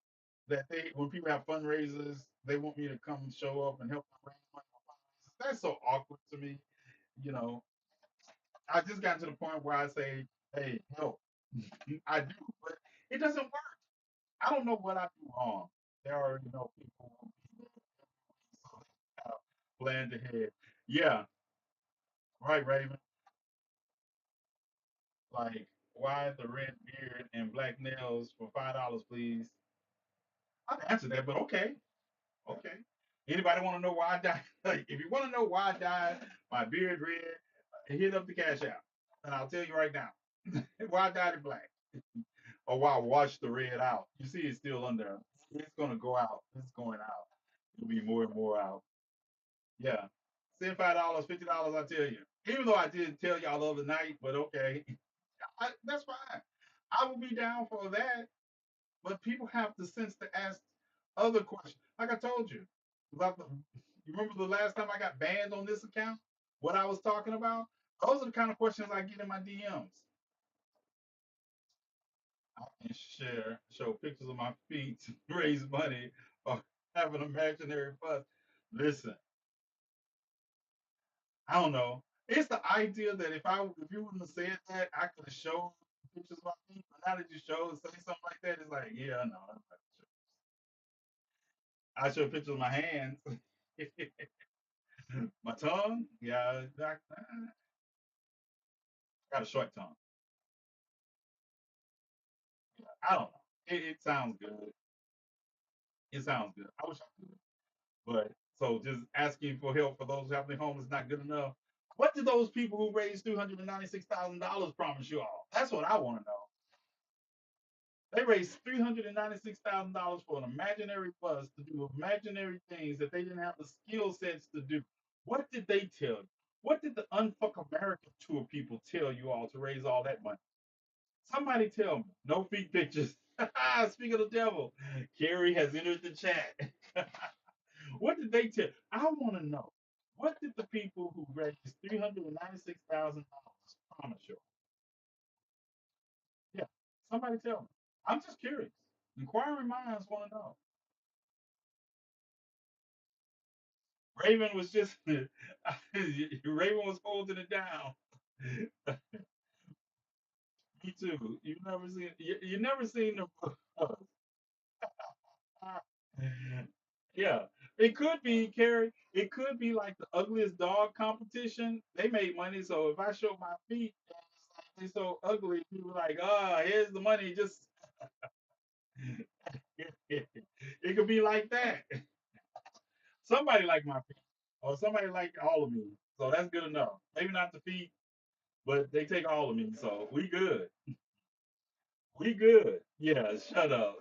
that they when people have fundraisers, they want me to come show up and help them raise money for fundraisers. That's so awkward to me. You know, I just got to the point where I say, "Hey, help." I do, but it doesn't work. I don't know what I do wrong. There are, people who be there so they kind of planned ahead. Yeah, right, Raven. Like, why the red beard and black nails for $5, please? I'd answer that, but okay, okay. Anybody want to know why I died? Like, if you want to know why I died, my beard red, hit up the cash app, and I'll tell you right now why I dyed it black. Or why I washed the red out. You see, it's still under. It's gonna go out. It's going out. It'll be more and more out. Yeah. Send $5, $50. I tell you. Even though I did tell y'all the other night, but okay, that's fine. I will be down for that. But people have the sense to ask other questions. Like I told you about the. You remember the last time I got banned on this account? What I was talking about? Those are the kind of questions I get in my DMs. I can show pictures of my feet, raise money, or have an imaginary fuss. Listen, I don't know. It's the idea that if you wouldn't have said that, I could have shown pictures of my feet. But now that you say something like that, it's like, yeah, no, I'm not sure. I show pictures of my hands, my tongue. Yeah, I got a short tongue. I don't know. It sounds good. It sounds good. I wish I could. But so just asking for help for those helping home is not good enough. What did those people who raised $396,000 promise you all? That's what I want to know. They raised $396,000 for an imaginary bus to do imaginary things that they didn't have the skill sets to do. What did they tell you? What did the Unfuck America tour people tell you all to raise all that money? Somebody tell me. No feet pictures. Speak of the devil. Carrie has entered the chat. What did they tell? I want to know. What did the people who raised $396,000 promise you? Yeah, somebody tell me. I'm just curious. Inquiring minds want to know. Raven was just Raven was holding it down. Me too. You never seen the yeah. It could be, Carrie. It could be like the ugliest dog competition. They made money, so if I show my feet and it's like they so ugly, people like, here's the money. Just it could be like that. Somebody like my feet, or somebody like all of me. So that's good enough. Maybe not the feet, but they take all of me. So we good. We good. Yeah, shut up.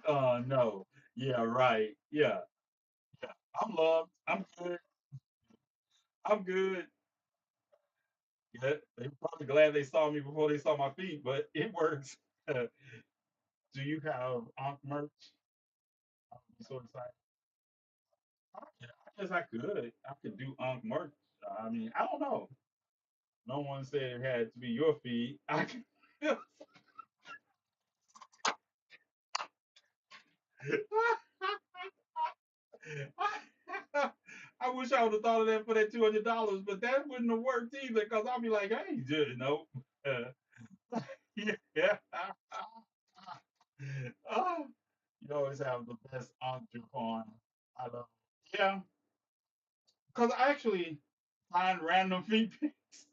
No. Yeah, right. Yeah. Yeah. I'm loved. I'm good. I'm good. Yeah, they probably glad they saw me before they saw my feet, but it works. Do you have Ankh merch? I'm so excited. I guess I could. I could do Ankh merch. I mean, I don't know. No one said it had to be your feed. I wish I would have thought of that for that $200, but that wouldn't have worked either. Because I'll be like, hey, just nope. Yeah. Oh, you always have the best entrepreneur. I love it. Yeah, because I actually find random feed pics.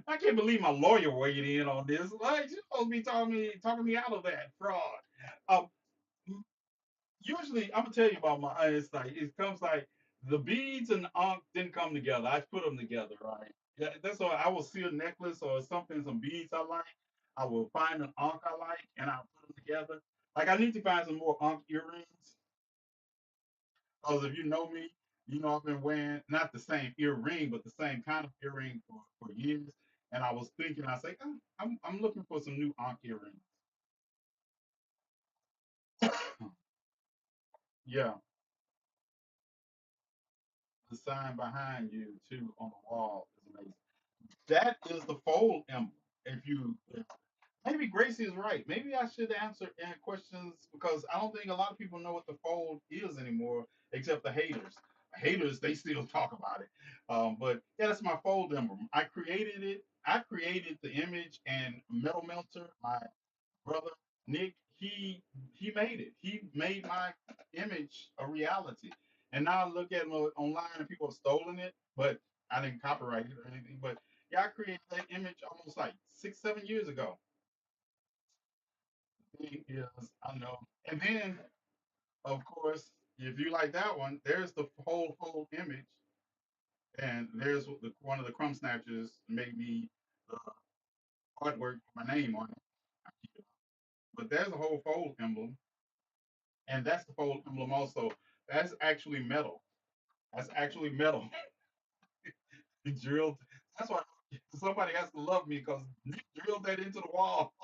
I can't believe my lawyer weighed in on this. Like, you're supposed to be talking me out of that fraud. Um, Usually, I'm gonna tell you about my. It's like it comes like the beads and the ankh didn't come together. I put them together, right? Yeah, that's why I will see a necklace or something, some beads I like. I will find an ankh I like, and I'll put them together. Like I need to find some more ankh earrings. Because if you know me, you know I've been wearing not the same earring, but the same kind of earring for years. And I was thinking, I say, I'm looking for some new ankh earrings. Yeah, the sign behind you too on the wall is amazing. That is the fold emblem. If maybe Gracie is right. Maybe I should answer questions because I don't think a lot of people know what the fold is anymore, except the haters. Haters, they still talk about it. But yeah, that's my fold emblem. I created it. I created the image, and Metal Melter, my brother Nick, he made it. He made my image a reality. And now I look at it online and people have stolen it, but I didn't copyright it or anything. But yeah, I created that image almost like 6, 7 years ago. Thing is, I know. And then, of course, if you like that one, there's the whole image, and there's one of the crumb snatchers made me the artwork with my name on it. But there's a whole fold emblem, and that's the fold emblem also. That's actually metal. That's actually metal. Drilled. That's why somebody has to love me because Nick drilled that into the wall.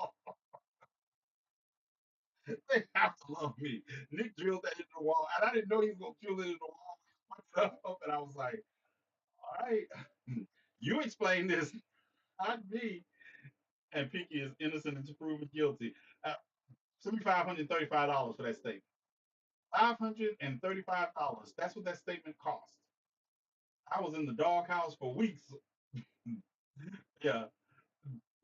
They have to love me. Nick drilled that into the wall, and I didn't know he was gonna drill it into the wall. He put it up, and I was like, "All right, you explain this, not me." And Pinky is innocent until proven guilty. Uh, Send me $535 for that statement. $535. That's what that statement cost. I was in the doghouse for weeks. Yeah.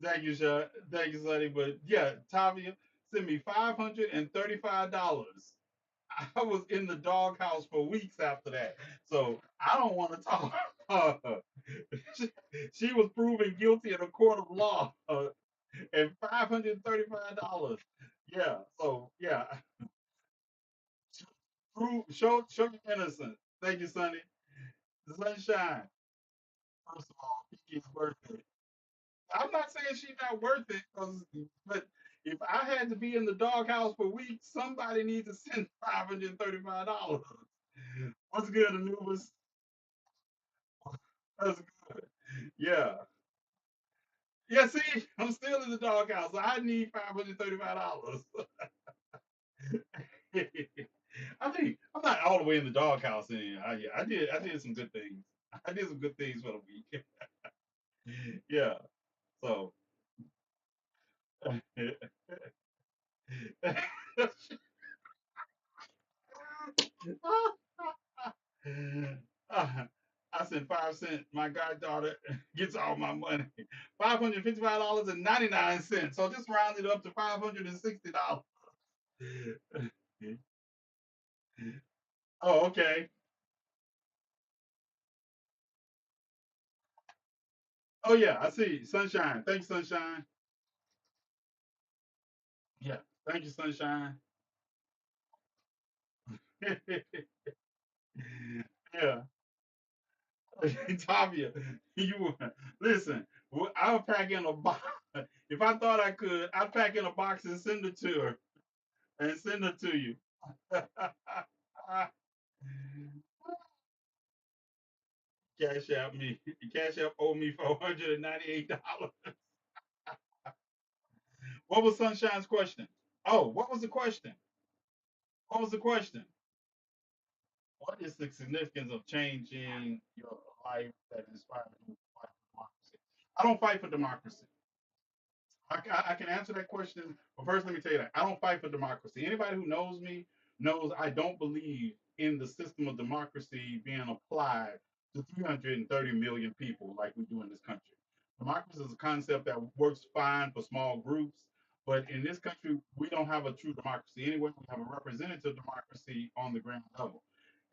Thank you, Sean. Thank you, Sonny. But yeah, Tavia, send me $535. I was in the doghouse for weeks after that. So I don't want to talk. she, she was proven guilty in a court of law and $535. Yeah. So yeah, show your innocence. Thank you, Sonny. Sunshine. First of all, Pinky is worth it. I'm not saying she's not worth it, but if I had to be in the doghouse for weeks, somebody needs to send $535. What's good, Anubis? That's good. Yeah. Yeah, see, I'm still in the doghouse. So I need $535. I think I'm not all the way in the doghouse in. Yeah, I did some good things. I did some good things for the week. Yeah. So I sent 5 cents. My goddaughter gets all my money. $555.99. So just round it up to $560. Oh, okay. Oh yeah, I see. Sunshine. Thanks, Sunshine. Yeah. Thank you, Sunshine. Yeah. Tavia, you listen. I'll pack in a box. If I thought I could, I'd pack in a box and send it to her and send it to you. Cash out me. Cash app owe me $498. What was Sunshine's question? Oh, what was the question? What was the question? What is the significance of changing your life that inspired you to fight for democracy? I don't fight for democracy. I can answer that question. But first, let me tell you that I don't fight for democracy. Anybody who knows me knows I don't believe in the system of democracy being applied to 330 million people like we do in this country. Democracy is a concept that works fine for small groups, but in this country, we don't have a true democracy anyway. We have a representative democracy on the ground level.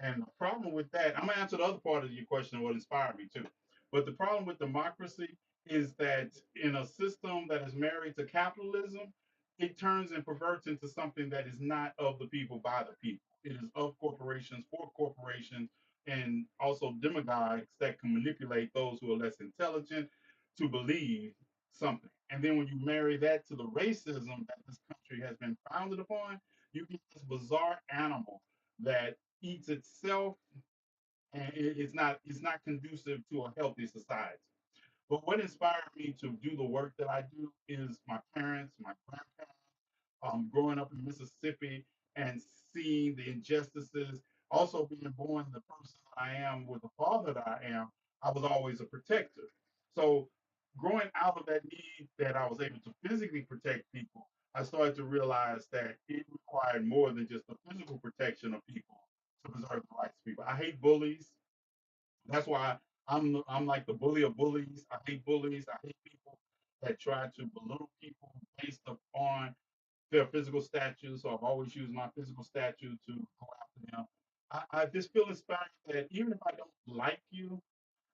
And the problem with that, I'm gonna answer the other part of your question, what inspired me too. But the problem with democracy is that in a system that is married to capitalism, it turns and perverts into something that is not of the people by the people. It is of corporations for corporations and also demagogues that can manipulate those who are less intelligent to believe something. And then when you marry that to the racism that this country has been founded upon, you get this bizarre animal that eats itself, and it's not conducive to a healthy society. But what inspired me to do the work that I do is my parents, my grandparents, growing up in Mississippi and seeing the injustices, also being born the person I am with the father that I am, I was always a protector. So growing out of that need that I was able to physically protect people, I started to realize that it required more than just the physical protection of people to preserve the rights of people. I hate bullies. That's why I'm like the bully of bullies. I hate bullies. I hate people that try to belittle people based upon their physical stature. So I've always used my physical stature to go after them. I just feel inspired that even if I don't like you,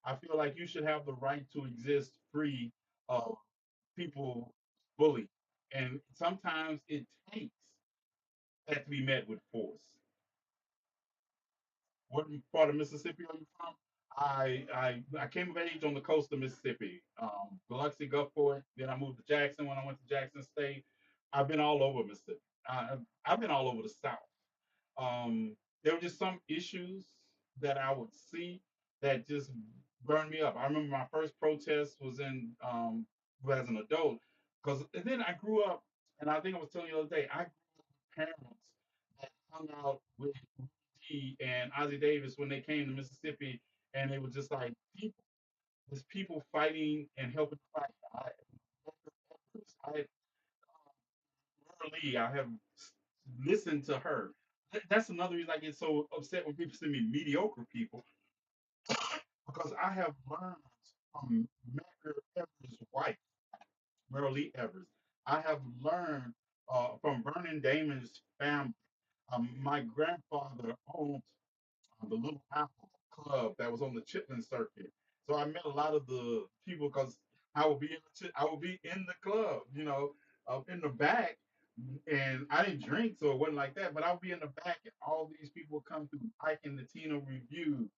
I feel like you should have the right to exist free of people bully. And sometimes it takes that to be met with force. What part of Mississippi are you from? I came of age on the coast of Mississippi, Biloxi, Gulfport. Then I moved to Jackson when I went to Jackson State. I've been all over Mississippi. I've been all over the South. There were just some issues that I would see that just burned me up. I remember my first protest was in as an adult, because then I grew up, and I think I was telling you the other day, I grew up with parents that hung out with and Ozzie Davis when they came to Mississippi, and they were just like people, there's people fighting and helping to fight. I Lee, I have listened to her. That's another reason I get so upset when people send me mediocre people, because I have learned from Medgar Evers' wife, Merle Lee Evers. I have learned from Vernon Damon's family. My grandfather owned the Little Apple Club that was on the Chitlin circuit. So I met a lot of the people because I would be in the club, in the back, and I didn't drink, so it wasn't like that. But I would be in the back, and all these people would come through Ike and the Latino Review.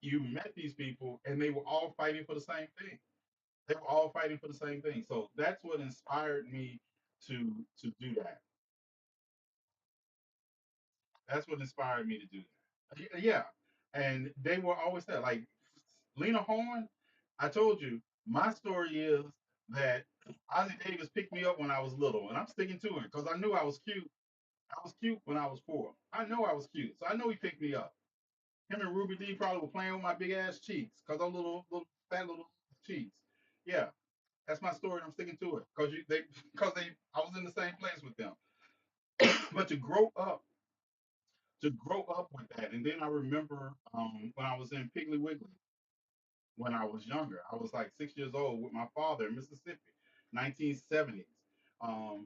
You met these people, and they were all fighting for the same thing. They were all fighting for the same thing. So that's what inspired me to do that. That's what inspired me to do that. Yeah, and they were always there. Like Lena Horne, I told you, my story is that Ozzie Davis picked me up when I was little, and I'm sticking to it because I knew I was cute. I was cute when I was 4. I know I was cute, so I know he picked me up. Him and Ruby Dee probably were playing with my big ass cheeks because I'm little fat little cheeks. Yeah, that's my story, and I'm sticking to it because I was in the same place with them. But to grow up with that. And then I remember when I was in Piggly Wiggly when I was younger. I was like 6 years old with my father in Mississippi, 1970s.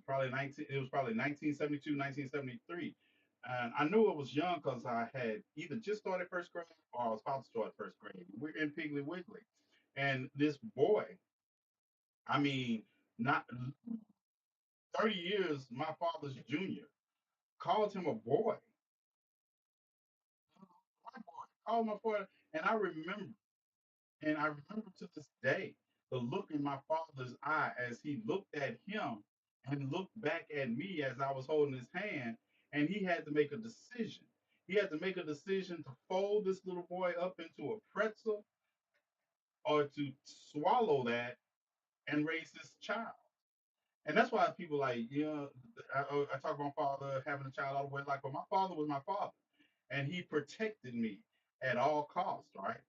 Probably 19. It was probably 1972, 1973. And I knew I was young because I had either just started first grade or I was about to start first grade. We're in Piggly Wiggly, and this boy, I mean, not 30 years, my father's junior, called him a boy. My boy, called my father, and I remember to this day the look in my father's eye as he looked at him and looked back at me as I was holding his hand, and he had to make a decision. He had to make a decision to fold this little boy up into a pretzel or to swallow that and raise this child. And that's why people like, I talk about my father having a child all the way like, but my father was my father, and he protected me at all costs, right?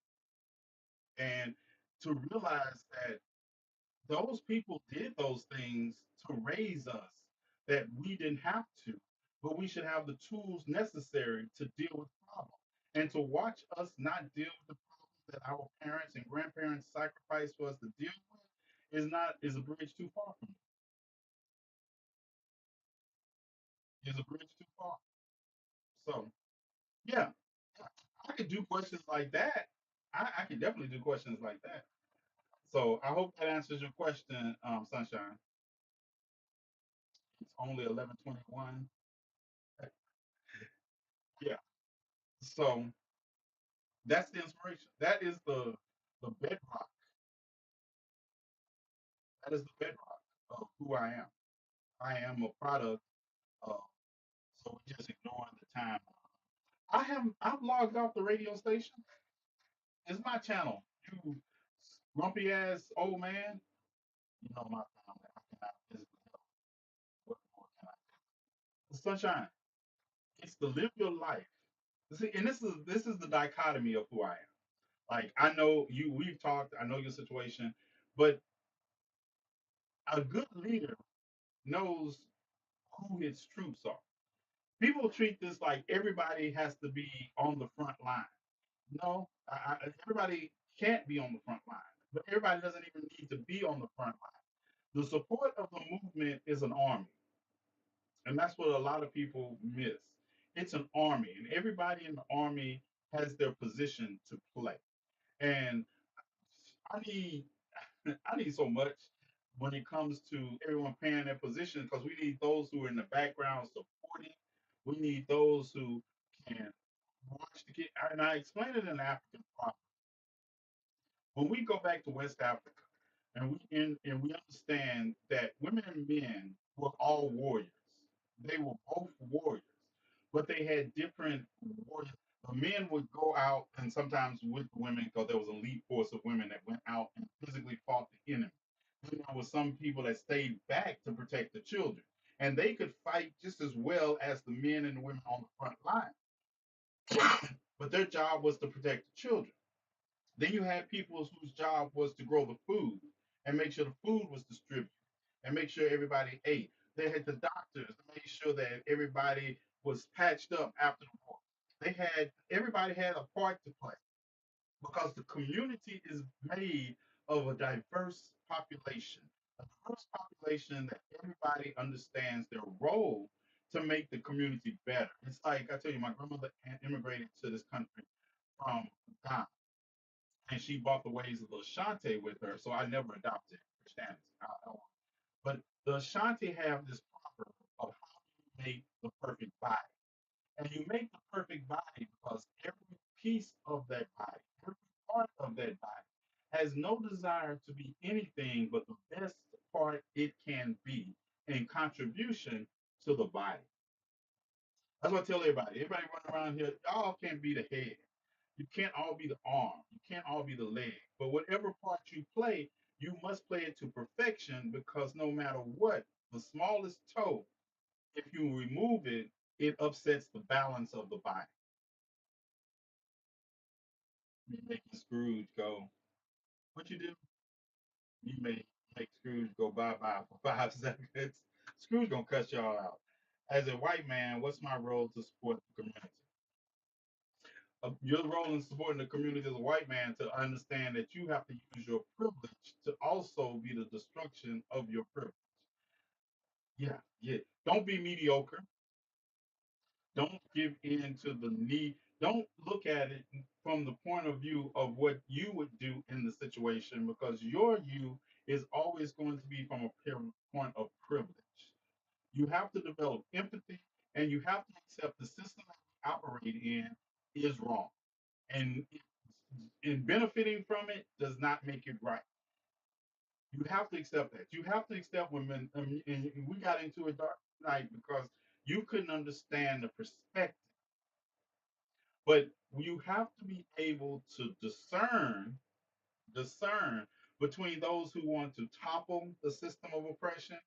And to realize that those people did those things to raise us, that we didn't have to, but we should have the tools necessary to deal with problems. And to watch us not deal with the problems that our parents and grandparents sacrificed for us to deal with is a bridge too far from me. Is a bridge too far. So yeah, I could do questions like that. I can definitely do questions like that. So I hope that answers your question, Sunshine. It's only 11:21. Yeah. So that's the inspiration. That is the bedrock. That is the bedrock of who I am. I am a product of. So we're just ignoring the time. I've logged off the radio station. It's my channel. You grumpy ass old man. You know my family. I cannot physically help. What more can I do? Sunshine. It's to live your life. See, and this is the dichotomy of who I am. Like I know you. We've talked. I know your situation, but a good leader knows who his troops are. People treat this like everybody has to be on the front line. No, everybody can't be on the front line, but everybody doesn't even need to be on the front line. The support of the movement is an army, and that's what a lot of people miss. It's an army, and everybody in the army has their position to play. And I need I need so much when it comes to everyone paying their position because we need those who are in the background supporting. We need those who can watch the kid. And I explained it in African proverb. When we go back to West Africa and we understand that women and men were all warriors. They were both warriors, but they had different warriors. The men would go out and sometimes with the women because there was an elite force of women that went out and physically fought the enemy. Then there were some people that stayed back to protect the children, and they could fight just as well as the men and the women on the front line. But their job was to protect the children. Then you had people whose job was to grow the food and make sure the food was distributed and make sure everybody ate. They had the doctors to make sure that everybody was patched up after the war. Everybody had a part to play because the community is made of a diverse population, a diverse population that everybody understands their role to make the community better. It's like I tell you, my grandmother immigrated to this country from Ghana and she brought the ways of the Ashanti with her. So I never adopted Christianity. But the Ashanti have this proverb of how do you make the perfect body. And you make the perfect body because every piece of that body, every part of that body has no desire to be anything but the best part it can be in contribution to the body. That's what I tell everybody. Everybody running around here, y'all can't be the head. You can't all be the arm. You can't all be the leg. But whatever part you play, you must play it to perfection because no matter what, the smallest toe, if you remove it, it upsets the balance of the body. You making Scrooge go, what you do? You make Scrooge go bye bye for 5 seconds. Scrooge gonna cut y'all out. As a white man, what's my role to support the community? Your role in supporting the community as a white man to understand that you have to use your privilege to also be the destruction of your privilege. Yeah, yeah. Don't be mediocre. Don't give in to the need. Don't look at it from the point of view of what you would do in the situation because your you is always going to be from a point of privilege. You have to develop empathy and you have to accept the system that we operate in is wrong. And in benefiting from it does not make it right. You have to accept that. You have to accept and we got into a dark night because you couldn't understand the perspective. But you have to be able to discern between those who want to topple the system of oppression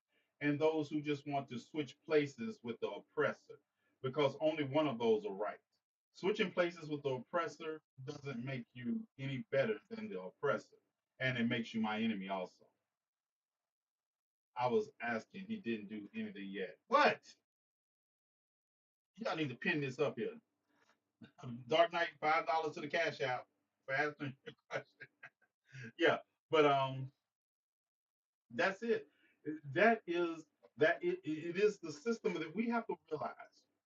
and those who just want to switch places with the oppressor, because only one of those are right. Switching places with the oppressor doesn't make you any better than the oppressor. and it makes you my enemy also. I was asking, he didn't do anything yet. What? Y'all need to pin this up here. Dark Knight, $5 to the cash out. Fast. Yeah, but that's it. That is it is the system that we have to realize.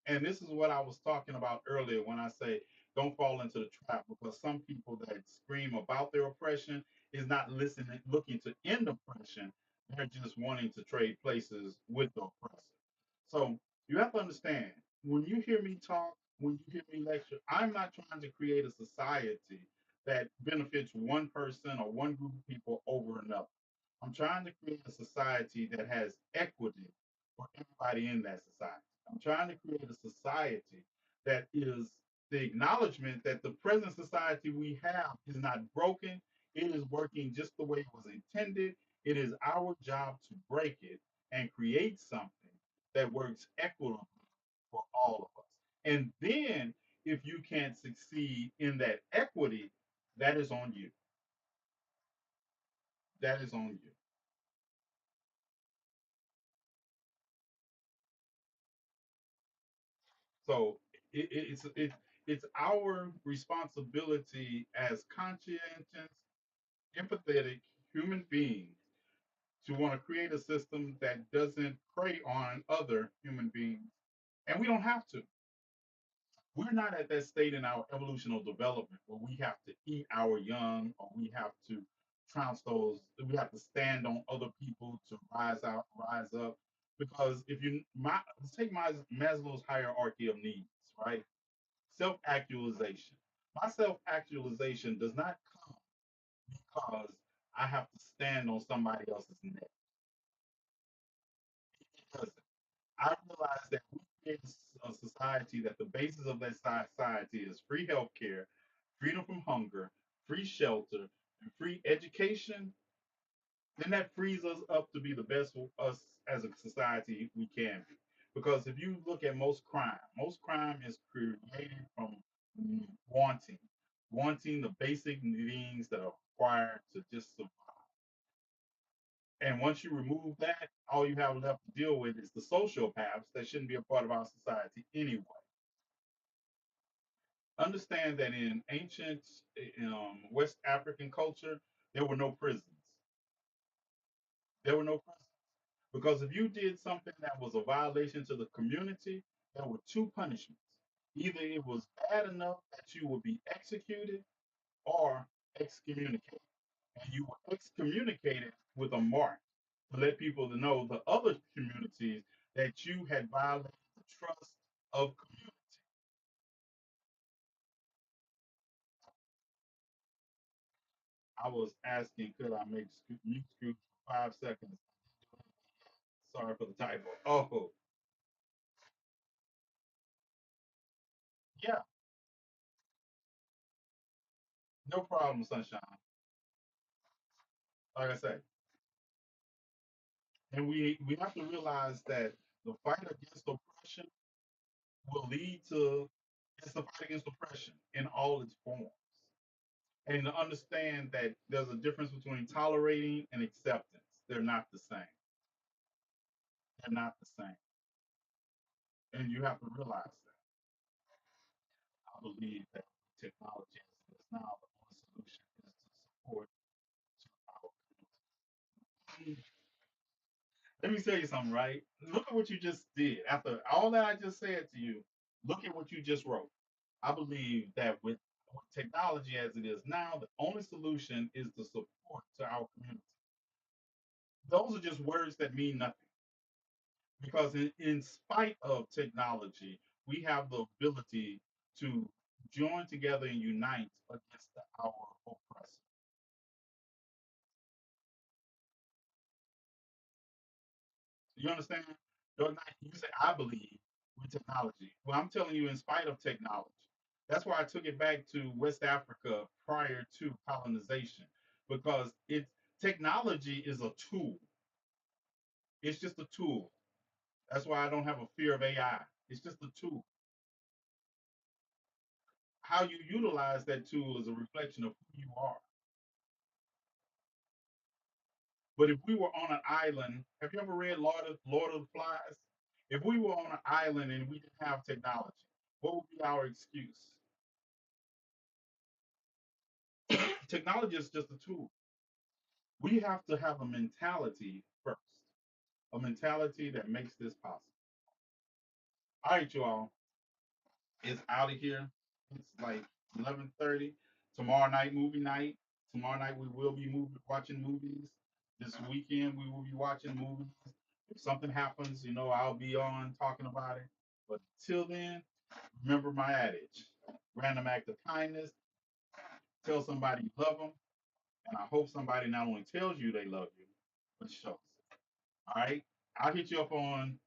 And this is what I was talking about earlier when I say don't fall into the trap, because some people that scream about their oppression is not listening, looking to end oppression. They're just wanting to trade places with the oppressor. So you have to understand, when you hear me talk, when you hear me lecture, I'm not trying to create a society that benefits one person or one group of people over another. I'm trying to create a society that has equity for everybody in that society. I'm trying to create a society that is the acknowledgement that the present society we have is not broken. It is working just the way it was intended. It is our job to break it and create something that works equitably for all of us. And then, if you can't succeed in that equity, that is on you. That is on you. So it's our responsibility as conscientious, empathetic human beings to want to create a system that doesn't prey on other human beings, and we don't have to. We're not at that state in our evolutional development where we have to eat our young, or we have to trounce those. We have to stand on other people to rise up. Because if you let's take Maslow's hierarchy of needs, right? Self actualization. My self actualization does not come because I have to stand on somebody else's neck. It doesn't. I realize that we create a society that the basis of that society is free healthcare, freedom from hunger, free shelter, and free education. Then that frees us up to be the best of us as a society we can be. Because if you look at most crime is created from wanting, wanting the basic needs that are required to just survive. And once you remove that, all you have left to deal with is the sociopaths that shouldn't be a part of our society anyway. Understand that in ancient West African culture, there were no prisons. There were no prisons. Because if you did something that was a violation to the community, there were two punishments. Either it was bad enough that you would be executed or excommunicated. And you were excommunicated with a mark to let people to know, the other communities, that you had violated the trust of community. I was asking, could I make mute screws for 5 seconds? Sorry for the typo. Oh, yeah, no problem, sunshine. Like I said, and we have to realize that the fight against oppression will lead to, it's the fight against oppression in all its forms. And to understand that there's a difference between tolerating and acceptance. They're not the same. They're not the same. And you have to realize that. I believe that technology as it is now, the only solution is to support to our community. Let me tell you something, right? Look at what you just did. After all that I just said to you, look at what you just wrote. I believe that with technology as it is now, the only solution is the support to our community. Those are just words that mean nothing, because in spite of technology, we have the ability to join together and unite against our oppressor. You understand? You say, I believe with technology. Well, I'm telling you, in spite of technology. That's why I took it back to West Africa prior to colonization, because technology is a tool. It's just a tool. That's why I don't have a fear of AI. It's just a tool. How you utilize that tool is a reflection of who you are. But if we were on an island, have you ever read Lord of the Flies? If we were on an island and we didn't have technology, what would be our excuse? Technology is just a tool. We have to have a mentality first, a mentality that makes this possible. All right, you all, it's out of here. It's like 11:30. Tomorrow night, movie night. Tomorrow night we will be watching movies. This weekend we will be watching movies. If something happens, I'll be on talking about it. But till then, remember my adage: random act of kindness. Tell somebody you love them, and I hope somebody not only tells you they love you, but shows it. All right, I'll hit you up on